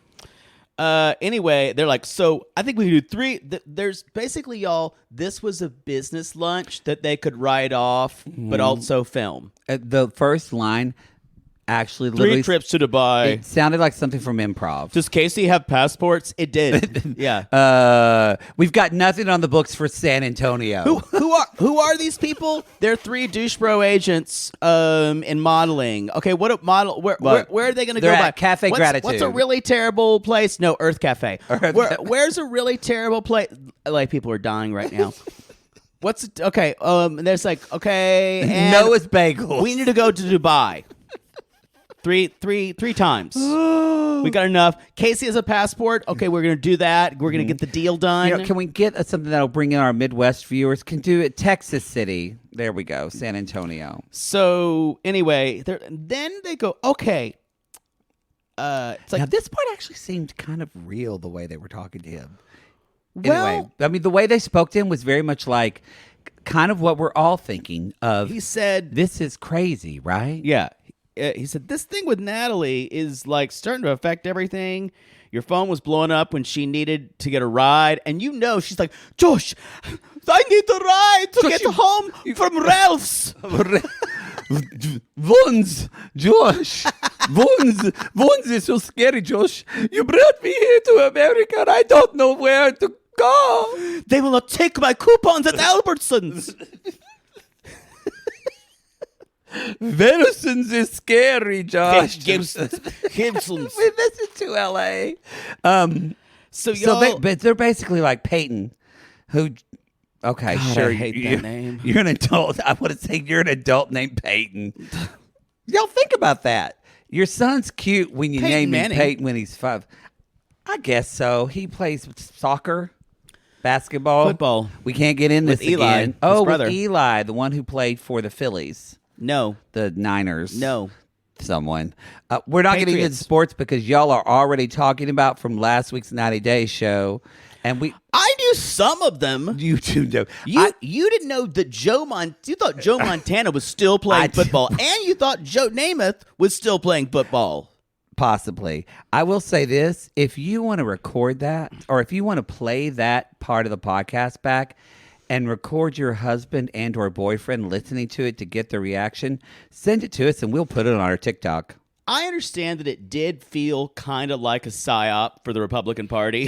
C: Anyway, they're like, so I think we do 3. There's basically, y'all, this was a business lunch that they could write off, but also film.
B: The first line actually
C: 3 trips to Dubai.
B: It sounded like something from improv.
C: Does Casey have passports? It did. Yeah.
B: We've got nothing on the books for San Antonio.
C: Who are these people? They're 3 douche bro agents in modeling. Okay, where are they going to go?
B: They're
C: by?
B: at Cafe Gratitude.
C: What's a really terrible place? No, Earth Cafe. Where's a really terrible place? Like, people are dying right now. Okay? There's like, okay, and
B: Noah's Bagels.
C: we need to go to Dubai. Three times. We got enough. Casey has a passport. Okay, we're going to do that. We're going to get the deal done.
B: Can we get something that'll bring in our Midwest viewers? Can do it. Texas City. There we go. San Antonio.
C: So anyway, then they go, okay. It's like,
B: now, this part actually seemed kind of real, the way they were talking to him.
C: Well,
B: anyway, I mean, the way they spoke to him was very much like kind of what we're all thinking of.
C: He said,
B: this is crazy, right?
C: Yeah. He said, this thing with Natalie is like starting to affect everything. Your phone was blowing up when she needed to get a ride. And she's like, Josh, I need a ride to get home from Ralph's.
B: Josh. Vons is so scary, Josh. You brought me here to America and I don't know where to go.
C: They will not take my coupons at Albertsons.
B: Venison's is scary, Josh.
C: Gibson's.
B: We visit to L.A.
C: So y'all...
B: but they're basically like Peyton, who... Okay,
C: God,
B: sure.
C: I hate that name.
B: You're an adult. I want to say you're an adult named Peyton. Y'all think about that. Your son's cute when you name him Peyton when he's 5. I guess so. He plays soccer, basketball,
C: football.
B: We can't get in this
C: with Eli,
B: again.
C: his brother.
B: With Eli, the one who played for the Phillies.
C: No.
B: The Niners.
C: No.
B: Someone. We're not getting into sports because y'all are already talking about from last week's 90 Day show. And
C: I knew some of them.
B: You do know.
C: You didn't know that you thought Joe Montana was still playing football, and you thought Joe Namath was still playing football.
B: Possibly. I will say this. If you want to record that, or if you want to play that part of the podcast back and record your husband and or boyfriend listening to it to get the reaction, send it to us and we'll put it on our TikTok.
C: I understand that it did feel kind of like a psyop for the Republican Party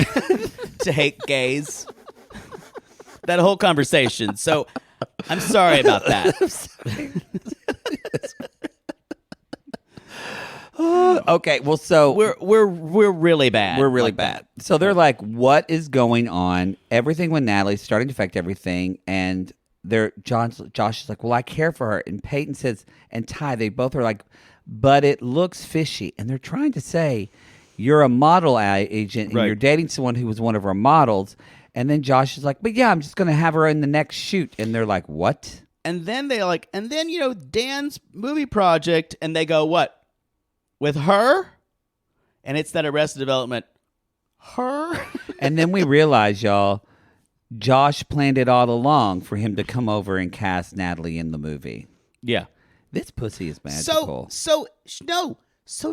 C: to hate gays. That whole conversation. So I'm sorry about that.
B: Okay, well, so
C: we're really bad.
B: We're really bad. So they're like, "What is going on?" Everything with Natalie's starting to affect everything, and Josh is like, "Well, I care for her," and Peyton says, and Ty, they both are like, "But it looks fishy," and they're trying to say, "You're a model agent, and you're dating someone who was one of our models," and then Josh is like, "But yeah, I'm just going to have her in the next shoot," and they're like, "What?"
C: And then Dan's movie project, and they go, "What? With her?" And it's that Arrested Development. Her?
B: And then we realize, y'all, Josh planned it all along for him to come over and cast Natalie in the movie.
C: Yeah.
B: This pussy is magical.
C: So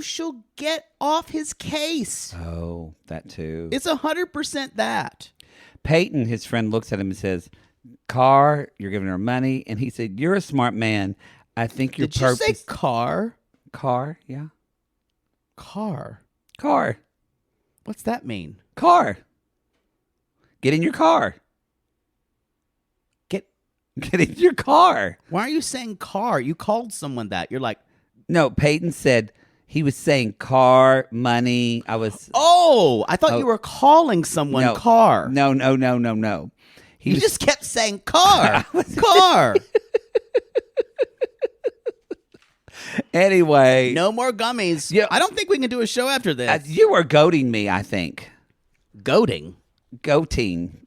C: she'll get off his case.
B: Oh, that too.
C: It's 100% that.
B: Peyton, his friend, looks at him and says, "Car, you're giving her money." And he said, "You're a smart man. I think your purpose..."
C: Did you say car?
B: Car, yeah.
C: Car. What's that mean?
B: Car. Get in your car. Get in your car.
C: Why are you saying car? You called someone that. You're like...
B: No, Peyton said he was saying car, money.
C: Oh, I thought you were calling someone car.
B: No.
C: You just kept saying car. Car.
B: Anyway.
C: No more gummies. I don't think we can do a show after this.
B: You were goading me, I think.
C: Goading?
B: Goating.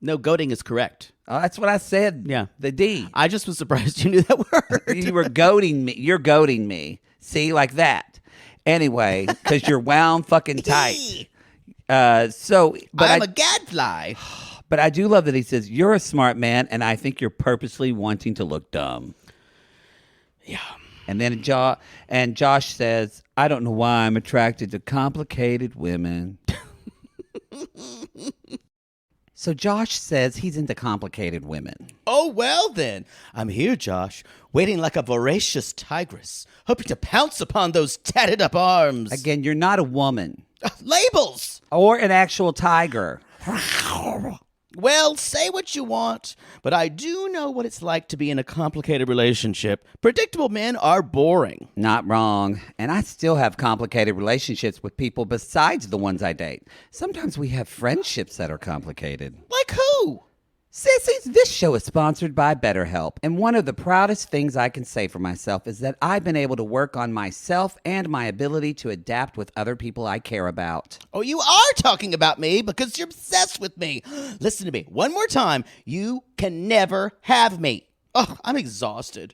C: No, goading is correct.
B: Oh, that's what I said.
C: Yeah.
B: The D.
C: I just was surprised you knew that word.
B: You were goading me. You're goading me. See, like that. Anyway, because you're wound fucking tight. But
C: I'm a gadfly.
B: But I do love that he says, "You're a smart man, and I think you're purposely wanting to look dumb."
C: Yeah.
B: And then Josh says, "I don't know why I'm attracted to complicated women." So Josh says he's into complicated women.
C: Oh, well then. I'm here, Josh, waiting like a voracious tigress, hoping to pounce upon those tatted up arms.
B: Again, you're not a woman.
C: Labels!
B: Or an actual tiger.
C: Well, say what you want, but I do know what it's like to be in a complicated relationship. Predictable men are boring.
B: Not wrong. And I still have complicated relationships with people besides the ones I date. Sometimes we have friendships that are complicated.
C: Like who?
B: Sissies, this show is sponsored by BetterHelp, and one of the proudest things I can say for myself is that I've been able to work on myself and my ability to adapt with other people I care about.
C: Oh, you are talking about me because you're obsessed with me. Listen to me one more time. You can never have me. Oh, I'm exhausted.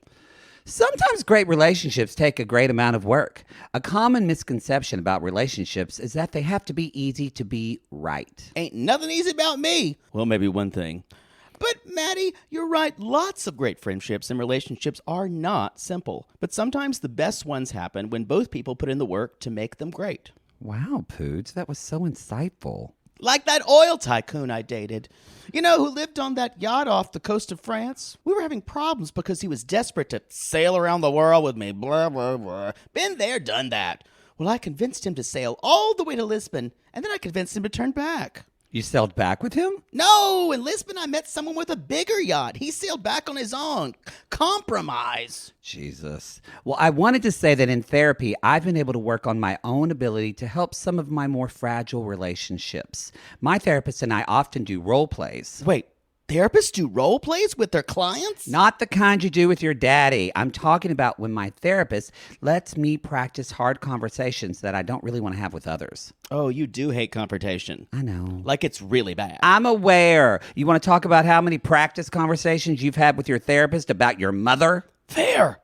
B: Sometimes great relationships take a great amount of work. A common misconception about relationships is that they have to be easy to be right.
C: Ain't nothing easy about me. Well, maybe one thing. But, Maddie, you're right. Lots of great friendships and relationships are not simple. But sometimes the best ones happen when both people put in the work to make them great.
B: Wow, Pooch, that was so insightful.
C: Like that oil tycoon I dated. You know, who lived on that yacht off the coast of France? We were having problems because he was desperate to sail around the world with me. Blah, blah, blah. Been there, done that. Well, I convinced him to sail all the way to Lisbon, and then I convinced him to turn back.
B: You sailed back with him?
C: No, in Lisbon I met someone with a bigger yacht. He sailed back on his own. Compromise.
B: Jesus. Well, I wanted to say that in therapy, I've been able to work on my own ability to help some of my more fragile relationships. My therapist and I often do role plays.
C: Wait, therapists do role plays with their clients?
B: Not the kind you do with your daddy. I'm talking about when my therapist lets me practice hard conversations that I don't really want to have with others.
C: Oh, you do hate confrontation.
B: I know.
C: Like it's really bad.
B: I'm aware. You want to talk about how many practice conversations you've had with your therapist about your mother?
C: Fair.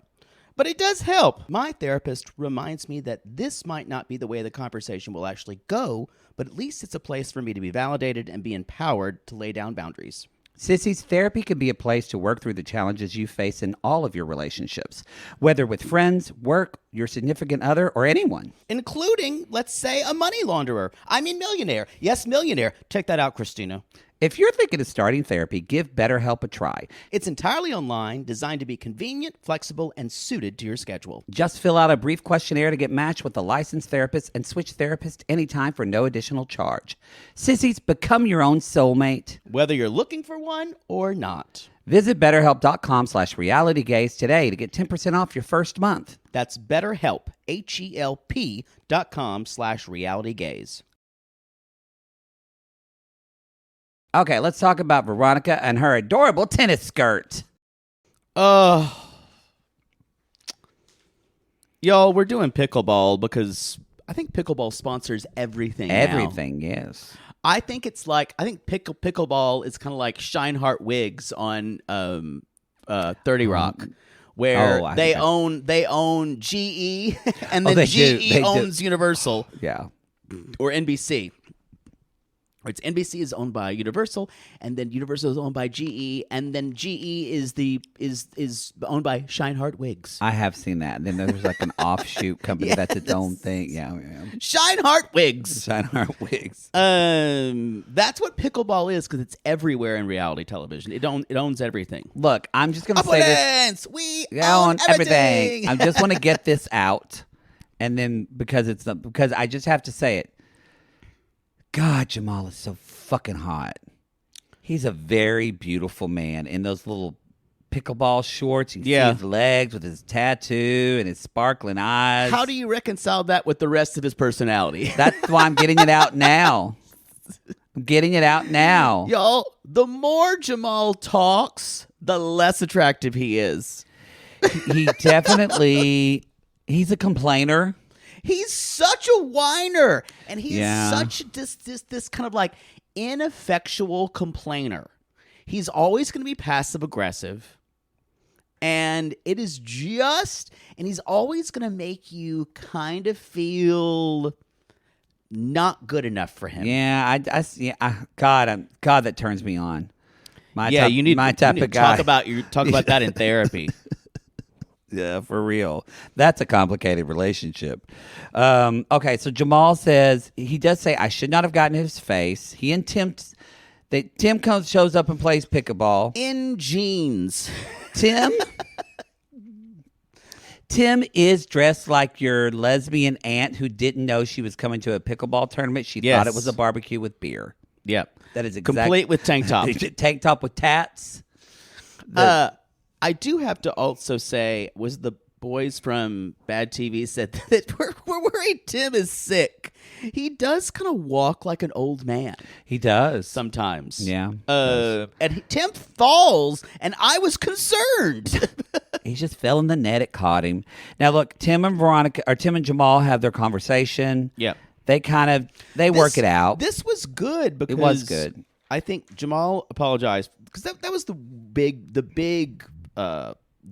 C: But it does help. My therapist reminds me that this might not be the way the conversation will actually go, but at least it's a place for me to be validated and be empowered to lay down boundaries.
B: Sissies, therapy can be a place to work through the challenges you face in all of your relationships, whether with friends, work, your significant other, or anyone.
C: Including, let's say, a money launderer. I mean millionaire. Yes, millionaire. Check that out, Christina.
B: If you're thinking of starting therapy, give BetterHelp a try.
C: It's entirely online, designed to be convenient, flexible, and suited to your schedule.
B: Just fill out a brief questionnaire to get matched with a licensed therapist and switch therapist anytime for no additional charge. Sissies, become your own soulmate.
C: Whether you're looking for one or not.
B: Visit BetterHelp.com/realitygaze today to get 10% off your first month.
C: That's BetterHelp, HELP.com/realitygaze.
B: Okay, let's talk about Veronica and her adorable tennis skirt.
C: Y'all, we're doing pickleball because I think pickleball sponsors everything now.
B: Everything, yes.
C: I think it's like, pickleball is kind of like Shineheart Wigs on 30 Rock, where they own GE, and then GE owns Universal.
B: Yeah.
C: Or NBC. It's NBC is owned by Universal, and then Universal is owned by GE, and then GE is owned by Shineheart Wigs.
B: I have seen that. And then there's like an offshoot company that's its own thing. Yeah.
C: Shineheart Wigs.
B: Shineheart Wigs.
C: That's what pickleball is because it's everywhere in reality television. It owns everything.
B: Look, I'm just gonna say this.
C: We own everything.
B: I just want to get this out, and then because I just have to say it. God, Jamal is so fucking hot. He's a very beautiful man in those little pickleball shorts. You see his legs with his tattoo and his sparkling eyes.
C: How do you reconcile that with the rest of his personality?
B: That's why I'm getting it out now.
C: Y'all, the more Jamal talks, the less attractive he is.
B: He definitely, he's a complainer.
C: He's such a whiner, and he's such this kind of like ineffectual complainer. He's always going to be passive aggressive, and he's always going to make you kind of feel not good enough for him.
B: Yeah, God, that turns me on.
C: You need to talk about that in therapy.
B: Yeah, for real. That's a complicated relationship. Okay, so Jamal says, he does say, I should not have gotten his face. He and Tim shows up and plays pickleball.
C: In jeans.
B: Tim is dressed like your lesbian aunt who didn't know she was coming to a pickleball tournament. She thought it was a barbecue with beer.
C: Yep.
B: That is
C: complete with tank top.
B: Tank top with tats.
C: I do have to also say, was the boys from Bad TV said that we're worried Tim is sick. He does kind of walk like an old man.
B: He does.
C: Sometimes.
B: Yeah.
C: And Tim falls, and I was concerned.
B: He just fell in the net. It caught him. Now, look, Tim and Jamal have their conversation.
C: Yep.
B: They work it out.
C: This was good because
B: it was good.
C: I think Jamal apologized because that was the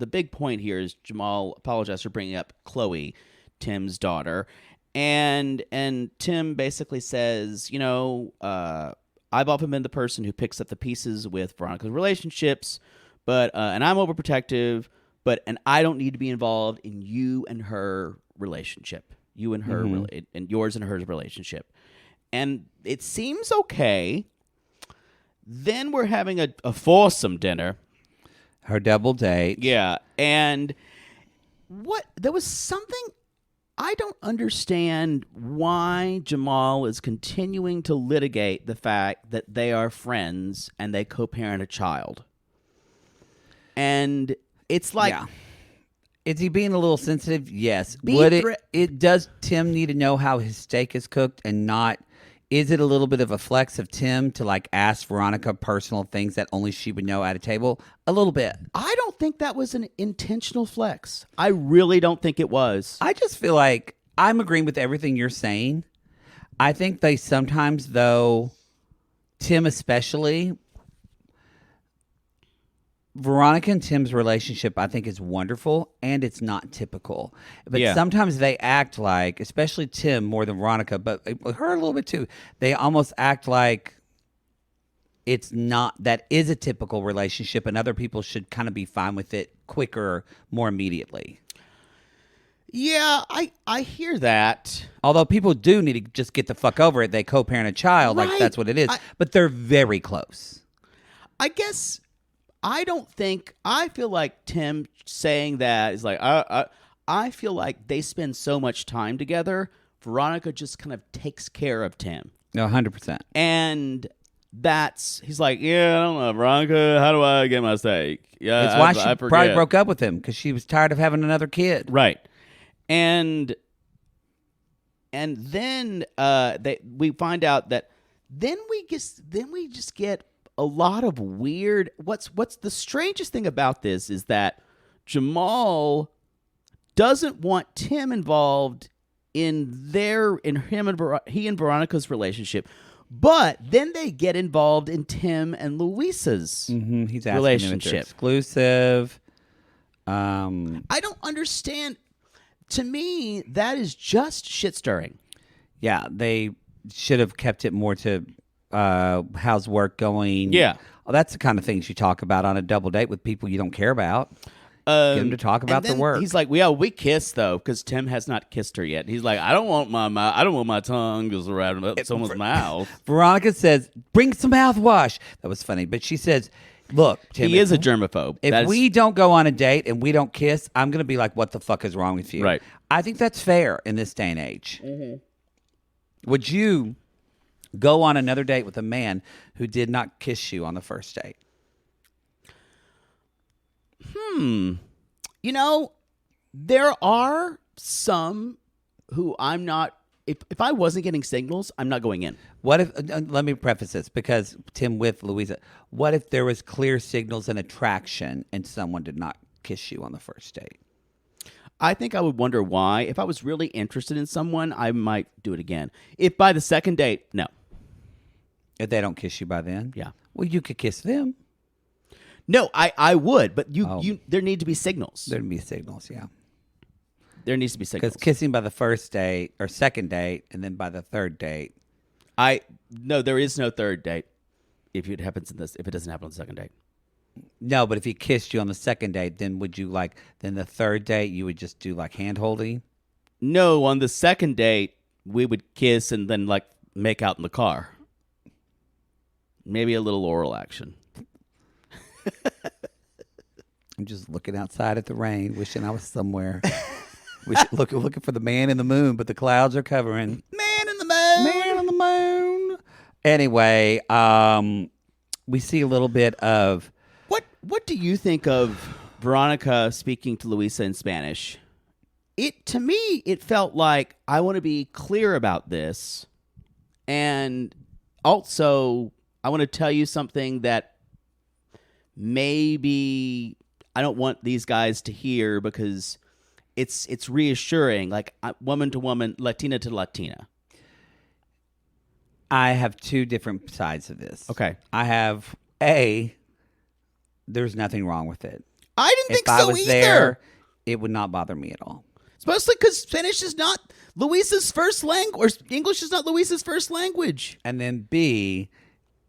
C: big point here is Jamal apologized for bringing up Chloe, Tim's daughter, and Tim basically says, I've often been the person who picks up the pieces with Veronica's relationships, but and I'm overprotective, and I don't need to be involved in you and her relationship, you and her and yours and hers relationship, and it seems okay. Then we're having a foursome dinner.
B: Her double date.
C: Yeah. And there was something I don't understand why Jamal is continuing to litigate the fact that they are friends and they co-parent a child. And it's like...
B: Yeah. Is he being a little sensitive? Yes. Does Tim need to know how his steak is cooked and not... Is it a little bit of a flex of Tim to like ask Veronica personal things that only she would know at a table? A little bit.
C: I don't think that was an intentional flex. I really don't think it was.
B: I just feel like I'm agreeing with everything you're saying. I think they sometimes, though, Tim especially, Veronica and Tim's relationship, I think, is wonderful, and it's not typical. But sometimes they act like, especially Tim more than Veronica, but her a little bit too, they almost act like it's not, that is a typical relationship, and other people should kind of be fine with it quicker, more immediately.
C: Yeah, I hear that.
B: Although people do need to just get the fuck over it. They co-parent a child, like that's what it is. But they're very close.
C: I guess... I feel like Tim saying that is like, I feel like they spend so much time together. Veronica just kind of takes care of Tim.
B: No, 100%.
C: And he's like, yeah, I don't know, Veronica, how do I get my steak? Yeah,
B: it's why she probably broke up with him, because she was tired of having another kid.
C: Right. And then we find out that then we just get a lot of weird. What's the strangest thing about this is that Jamal doesn't want Tim involved in he and Veronica's relationship, but then they get involved in Tim and Louisa's
B: He's asking
C: relationship.
B: Them if exclusive.
C: I don't understand. To me, that is just shit stirring.
B: Yeah, they should have kept it more to. How's work going?
C: Yeah.
B: Oh, that's the kind of things you talk about on a double date with people you don't care about. Get them to talk about their work.
C: He's like, we kiss though, because Tim has not kissed her yet. He's like, I don't want my tongue goes around someone's mouth.
B: Veronica says, bring some mouthwash. That was funny, but she says, look, Tim,
C: he is a germaphobe.
B: If we don't go on a date and we don't kiss, I'm going to be like, what the fuck is wrong with you?
C: Right.
B: I think that's fair in this day and age. Would you go on another date with a man who did not kiss you on the first date?
C: You know, there are some who I'm not... If I wasn't getting signals, I'm not going in.
B: What if... let me preface this, because Tim with Louisa. What if there was clear signals and attraction and someone did not kiss you on the first date?
C: I think I would wonder why. If I was really interested in someone, I might do it again. If by the second date, no.
B: If they don't kiss you by then?
C: Yeah.
B: Well, you could kiss them.
C: No, I would, but there need to be signals.
B: There need to be signals, yeah.
C: There needs to be signals.
B: Because kissing by the first date or second date and then by the third date.
C: No, there is no third date if it doesn't happen on the second date.
B: No, but if he kissed you on the second date, then would you then the third date you would just do hand holding?
C: No, on the second date, we would kiss and then make out in the car. Maybe a little oral action.
B: I'm just looking outside at the rain, wishing I was somewhere. looking for the man in the moon, but the clouds are covering.
C: Man in the moon.
B: Man in the moon. Anyway, we see a little bit of...
C: What do you think of Veronica speaking to Louisa in Spanish? To me, it felt like I want to be clear about this. And also, I want to tell you something that maybe I don't want these guys to hear, because it's reassuring, woman to woman, Latina to Latina.
B: I have two different sides of this.
C: Okay.
B: I have, there's nothing wrong with it.
C: I didn't think so either. If I was
B: there, it would not bother me at all.
C: Especially because Spanish is not Louisa's first language, or English is not Louisa's first language.
B: And then B,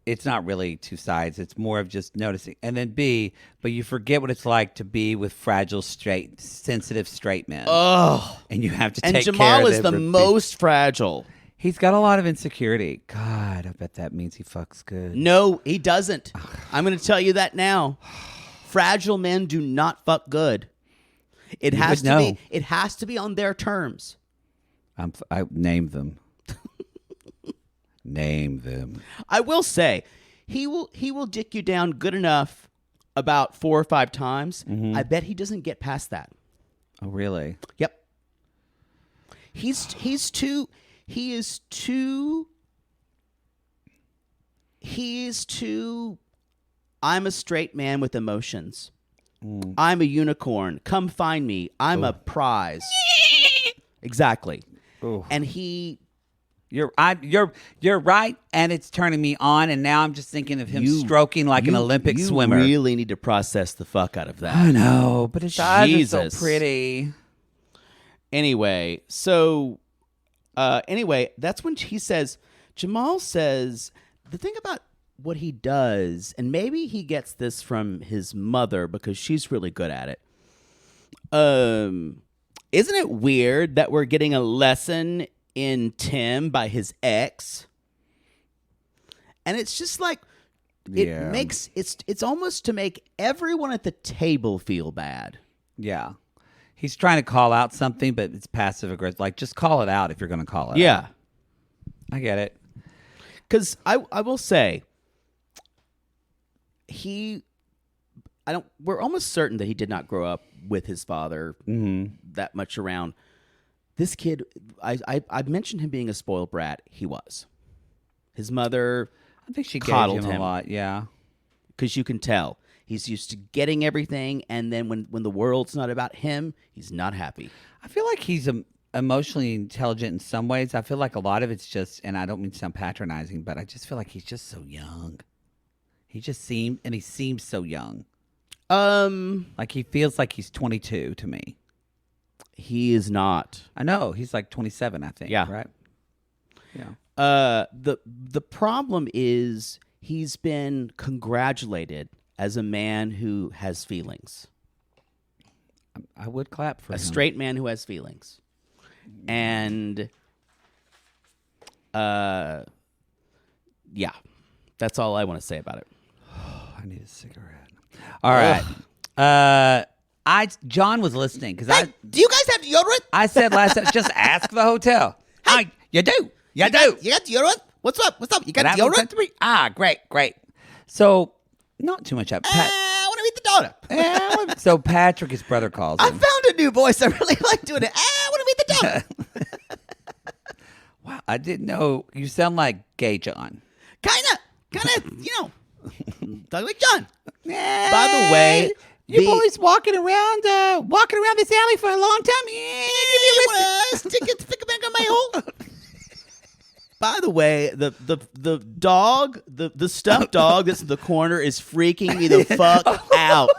B: it's not really two sides. It's more of just noticing. And then B, but you forget what it's like to be with fragile, sensitive straight men.
C: Oh.
B: And you have to take care of them.
C: And Jamal is the most fragile.
B: He's got a lot of insecurity. God, I bet that means he fucks good.
C: No, he doesn't. I'm going to tell you that now. Fragile men do not fuck good. It has to be on their terms.
B: I name them. Name them.
C: I will say, he will dick you down good enough about 4 or 5 times. I bet he doesn't get past that.
B: Oh, really?
C: Yep. He is too I'm a straight man with emotions. I'm a unicorn. Come find me. I'm a prize. Exactly.
B: Ooh.
C: And he
B: You're right, and it's turning me on, and now I'm just thinking of him stroking like an Olympic swimmer.
C: You really need to process the fuck out of that.
B: I know, but his eyes are so
C: Jesus.
B: pretty.
C: Anyway, that's when Jamal says, the thing about what he does, and maybe he gets this from his mother because she's really good at it. Isn't it weird that we're getting a lesson in Tim by his ex? And it's just like it's almost to make everyone at the table feel bad.
B: Yeah. He's trying to call out something, but it's passive aggressive. Like, just call it out if you're going to call it out.
C: Yeah.
B: I get it.
C: Because I will say, we're almost certain that he did not grow up with his father that much around. This kid, I mentioned him being a spoiled brat. He was. His mother,
B: I think she
C: coddled
B: gave him a lot, yeah.
C: Because you can tell. He's used to getting everything, and then when the world's not about him, he's not happy.
B: I feel like he's emotionally intelligent in some ways. I feel like a lot of it's just, and I don't mean to sound patronizing, but I just feel like he's just so young. He seems so young. Like he feels like he's 22 to me.
C: He is not.
B: I know. He's like 27, I think.
C: Yeah.
B: Right? Yeah.
C: The problem is he's been congratulated as a man who has feelings.
B: I would clap for him.
C: A straight man who has feelings. And yeah. That's all I want to say about it.
B: I need a cigarette. All right. John was listening because
C: do you guys have deodorant?
B: I said last time, just ask the hotel.
C: Hey,
B: you do. You
C: got deodorant? What's up? You got deodorant?
B: Great. So, not too much up.
C: I want to eat the donut.
B: So Patrick, his brother, calls him.
C: I found a new voice. I really like doing it. I want to eat the donut.
B: Wow, I didn't know. You sound like Gay John.
C: Kind of, talk like John. By the way,
B: you boys walking around this alley for a long time.
C: Stick it back on my hole. By the way, the dog, the stuffed dog that's in the corner is freaking me the fuck out.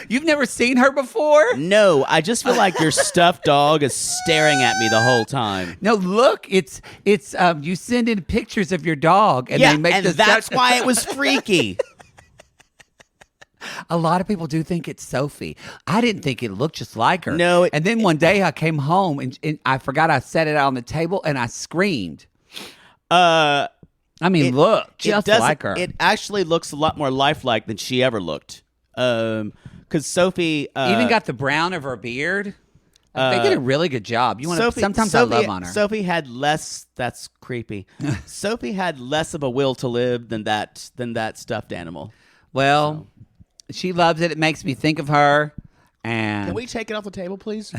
B: You've never seen her before?
C: No, I just feel like your stuffed dog is staring at me the whole time.
B: No, look, it's you send in pictures of your dog and they make
C: that's why it was freaky.
B: A lot of people do think it's Sophie. I didn't think it looked just like her.
C: No.
B: And then one day I came home and I forgot I set it out on the table and I screamed. Look, just like her.
C: It actually looks a lot more lifelike than she ever looked. Because Sophie
B: even got the brown of her beard. They did a really good job. Sometimes I love on her.
C: Sophie had less. That's creepy. Sophie had less of a will to live than that stuffed animal.
B: Well, she loves it. It makes me think of her. And
C: can we take it off the table, please?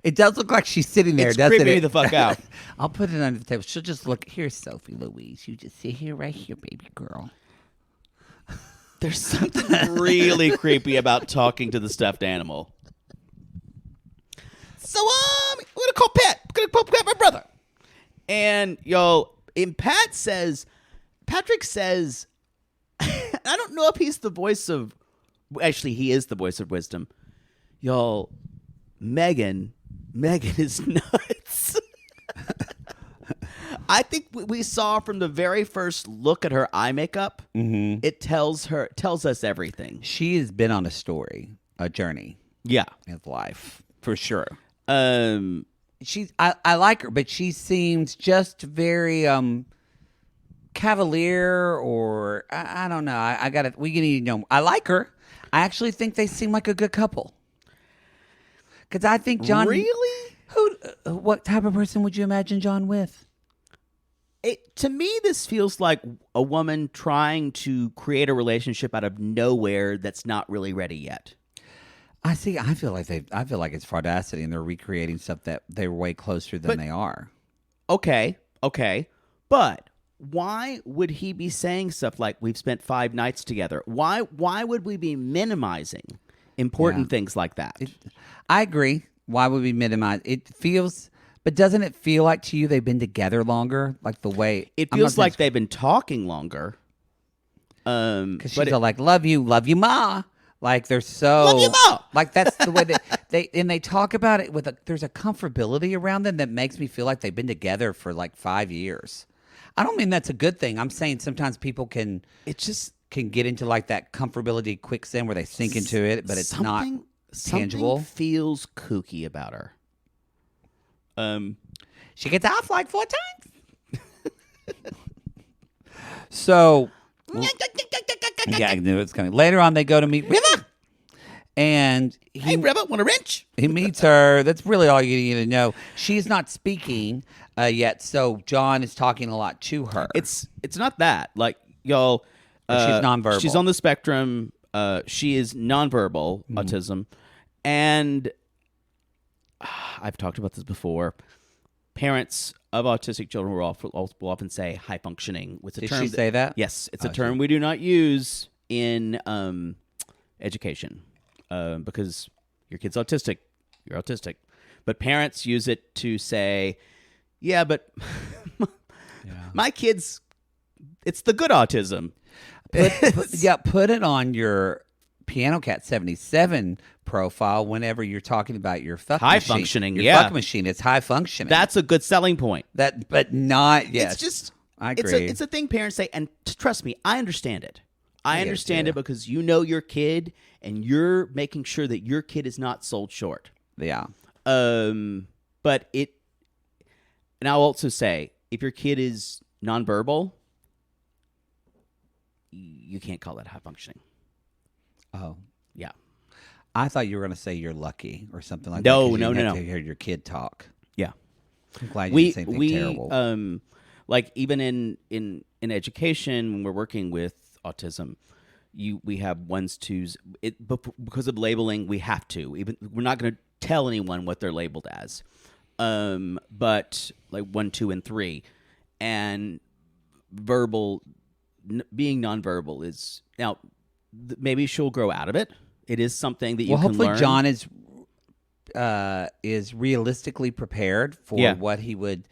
B: It does look like she's sitting there, doesn't it?
C: It's creeping me the fuck out.
B: I'll put it under the table. She'll just look. Here's Sophie Louise. You just sit here, right here, baby girl.
C: There's something really creepy about talking to the stuffed animal. So, we're gonna call Pat. We're gonna call Pat, my brother. And Patrick says, I don't know if he's the voice of. Actually, he is the voice of wisdom. Y'all, Meghan is nuts. I think we saw from the very first look at her eye makeup, it tells us everything.
B: She has been on a journey.
C: Yeah,
B: of life for sure.
C: I
B: like her, but she seems just very cavalier, or I don't know. I like her. I actually think they seem like a good couple. Because I think John...
C: Really?
B: What type of person would you imagine John with?
C: To me, this feels like a woman trying to create a relationship out of nowhere that's not really ready yet.
B: I see. I feel like it's fraudacity, and they're recreating stuff that they're way closer than they are.
C: Okay, but why would he be saying stuff like "we've spent 5 nights together"? Why would we be minimizing important things like that?
B: I agree. Why would we minimize? It feels, but doesn't it feel like to you they've been together longer? Like the way
C: it feels like they've been talking longer.
B: Because she's all like, love you, ma. Like they're so
C: love you, ma.
B: Like that's the way that they talk about it with there's a comfortability around them that makes me feel like they've been together for like 5 years. I don't mean that's a good thing. I'm saying sometimes people can get into like that comfortability quicksand where they sink into it, but it's not tangible.
C: Something feels kooky about her.
B: She gets off like 4 times. So yeah, I knew it was coming. Later on, they go to meet River, and
C: hey, River, want a wrench?
B: He meets her. That's really all you need to know. She's not speaking yet, so John is talking a lot to her.
C: It's not that. Like, y'all,
B: she's nonverbal.
C: She's on the spectrum. She is nonverbal autism, and I've talked about this before. Parents of autistic children will often say high functioning. Did
B: she say that?
C: Yes, it's a term we do not use in education because your kid's autistic. You're autistic, but parents use it to say, "Yeah, but my kid's it's the good autism."
B: Put it on your Piano Cat 77 profile whenever you're talking about your fuck
C: high
B: machine.
C: Functioning.
B: Your fuck machine. It's high functioning.
C: That's a good selling point.
B: But not yes.
C: It's just
B: I agree.
C: It's a thing parents say, and trust me, I understand it. I understand it because you know your kid, and you're making sure that your kid is not sold short.
B: Yeah.
C: But and I'll also say, if your kid is nonverbal, you can't call that high functioning.
B: Oh.
C: Yeah.
B: I thought you were going to say you're lucky or something like
C: that.
B: No.
C: To
B: hear your kid talk.
C: Yeah.
B: I'm glad you didn't say anything terrible.
C: Like even in education, when we're working with autism, we have ones, twos. Because of labeling, we have to. We're not going to tell anyone what they're labeled as. But like 1, 2, and 3, and verbal, being nonverbal is now. Maybe she'll grow out of it. It is something that you can learn.
B: Well, hopefully John is realistically prepared for what he would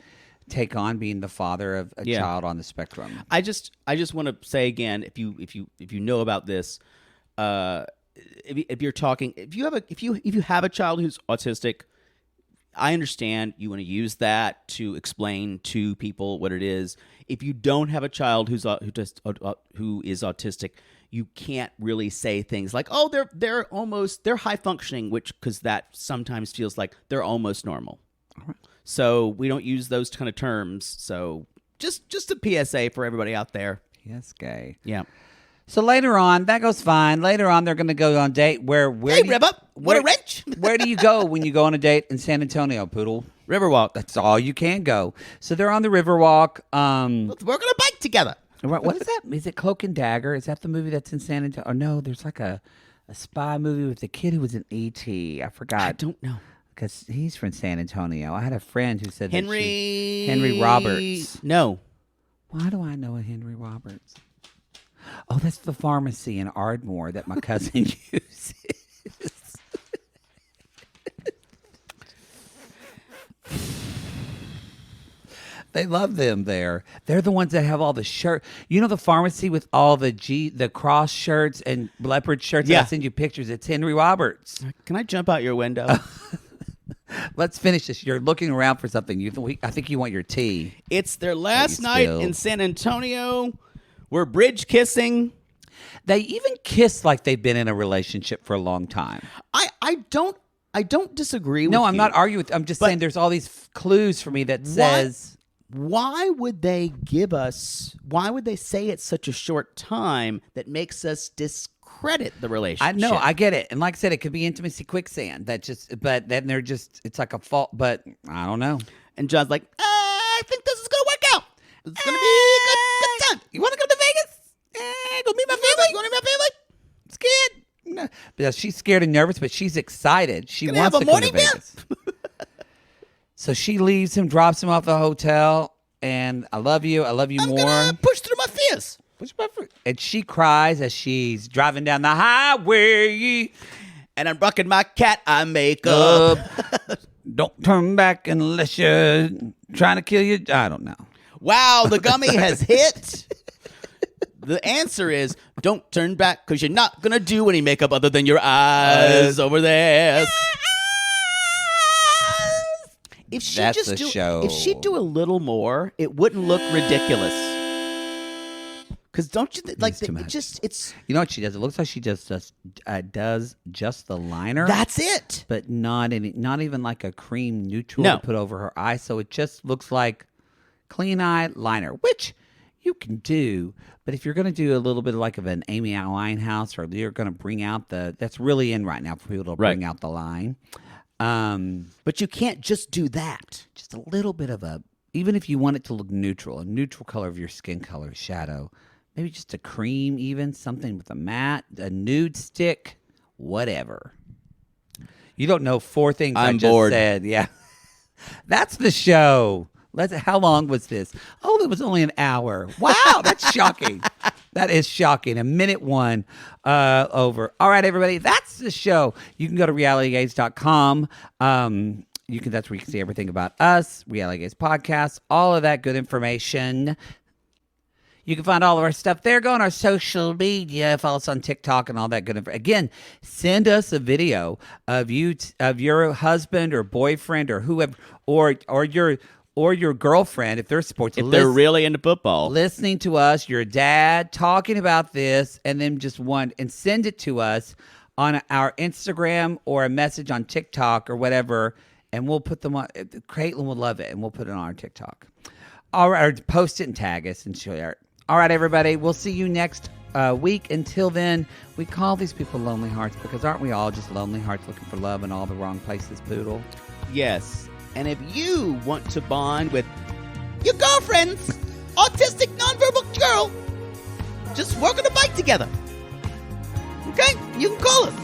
B: take on being the father of a child on the spectrum.
C: I just want to say again, if you know about this, if you're talking, if you have a child who's autistic, I understand you want to use that to explain to people what it is. If you don't have a child who is autistic, you can't really say things like, "Oh, they're high functioning," because that sometimes feels like they're almost normal.
B: All right.
C: So we don't use those kind of terms. So just a PSA for everybody out there.
B: Yes, gay.
C: Yeah.
B: So later on, that goes fine. Later on, they're going to go on a date where
C: rev up. What a wrench.
B: Where do you go when you go on a date in San Antonio, Poodle?
C: Riverwalk.
B: That's all you can go. So they're on the Riverwalk.
C: We're going to bike together.
B: What is that? Is it Cloak and Dagger? Is that the movie that's in San Antonio? Oh, no, there's like a spy movie with the kid who was in E.T. I forgot.
C: I don't know.
B: Because he's from San Antonio. I had a friend who said
C: Henry
B: Roberts.
C: No.
B: Why do I know a Henry Roberts? Oh, that's the pharmacy in Ardmore that my cousin uses. They love them there. They're the ones that have all the shirt. You know the pharmacy with all the cross shirts and leopard shirts?
C: Yeah.
B: I send you pictures. It's Henry Roberts.
C: Can I jump out your window?
B: Let's finish this. You're looking around for something. I think you want your tea.
C: It's their last night in San Antonio. We're bridge kissing.
B: They even kiss like they've been in a relationship for a long time.
C: I don't disagree with you.
B: No, I'm not arguing with. I'm just saying there's all these clues for me that says
C: why would they say it's such a short time that makes us discredit the relationship?
B: I know, I get it. And like I said, it could be intimacy quicksand. But then it's like a fault, but I don't know.
C: And John's like, I think this is going to work out. It's going to be a good time.
B: You want to come to Vegas? Go meet my family? You want to meet my family? Scared? No. Because she's scared and nervous, but she's excited. She wants to come to Vegas. So she leaves him, drops him off the hotel, and I love you more.
C: I'm going to push through my fears.
B: And she cries as she's driving down the highway.
C: And I'm rocking my cat eye makeup.
B: Don't turn back unless you're trying to kill you. I don't know.
C: Wow, the gummy has hit. The answer is don't turn back because you're not going to do any makeup other than your eyes over there. If she'd do a little more, it wouldn't look ridiculous. Because don't you it's
B: you know what she does? It looks like she just does just the liner.
C: That's it.
B: But not even like a cream neutral to put over her eye. So it just looks like clean eye liner, which you can do. But if you're going to do a little bit like of an Amy Winehouse, or you're going to bring out that's really in right now for people to bring out the line.
C: But you can't just do that.
B: Just a little bit of even if you want it to look neutral, a neutral color of your skin color shadow, maybe just a cream, even something with a matte, a nude stick, whatever. You don't know 4 things
C: I'm
B: I just
C: bored.
B: said. Yeah. That's the show. How long was this? Oh, it was only an hour. Wow, that's shocking. That is shocking. 1:01 over. All right, everybody, that's the show. You can go to realitygaze.com. That's where you can see everything about us, Reality Gaze Podcast, all of that good information. You can find all of our stuff there. Go on our social media, follow us on TikTok and all that good information. Again, send us a video of your husband or boyfriend or whoever, or your girlfriend, if they're sports.
C: If they're really into football.
B: Listening to us, your dad, talking about this, and then and send it to us on our Instagram or a message on TikTok or whatever, and we'll put them on. Caitlin will love it, and we'll put it on our TikTok. All right, or post it and tag us and share it. All right, everybody, we'll see you next week. Until then, we call these people lonely hearts because aren't we all just lonely hearts looking for love in all the wrong places, Poodle?
C: Yes. And if you want to bond with your girlfriend's autistic nonverbal girl, just work on a bike together. Okay? You can call us.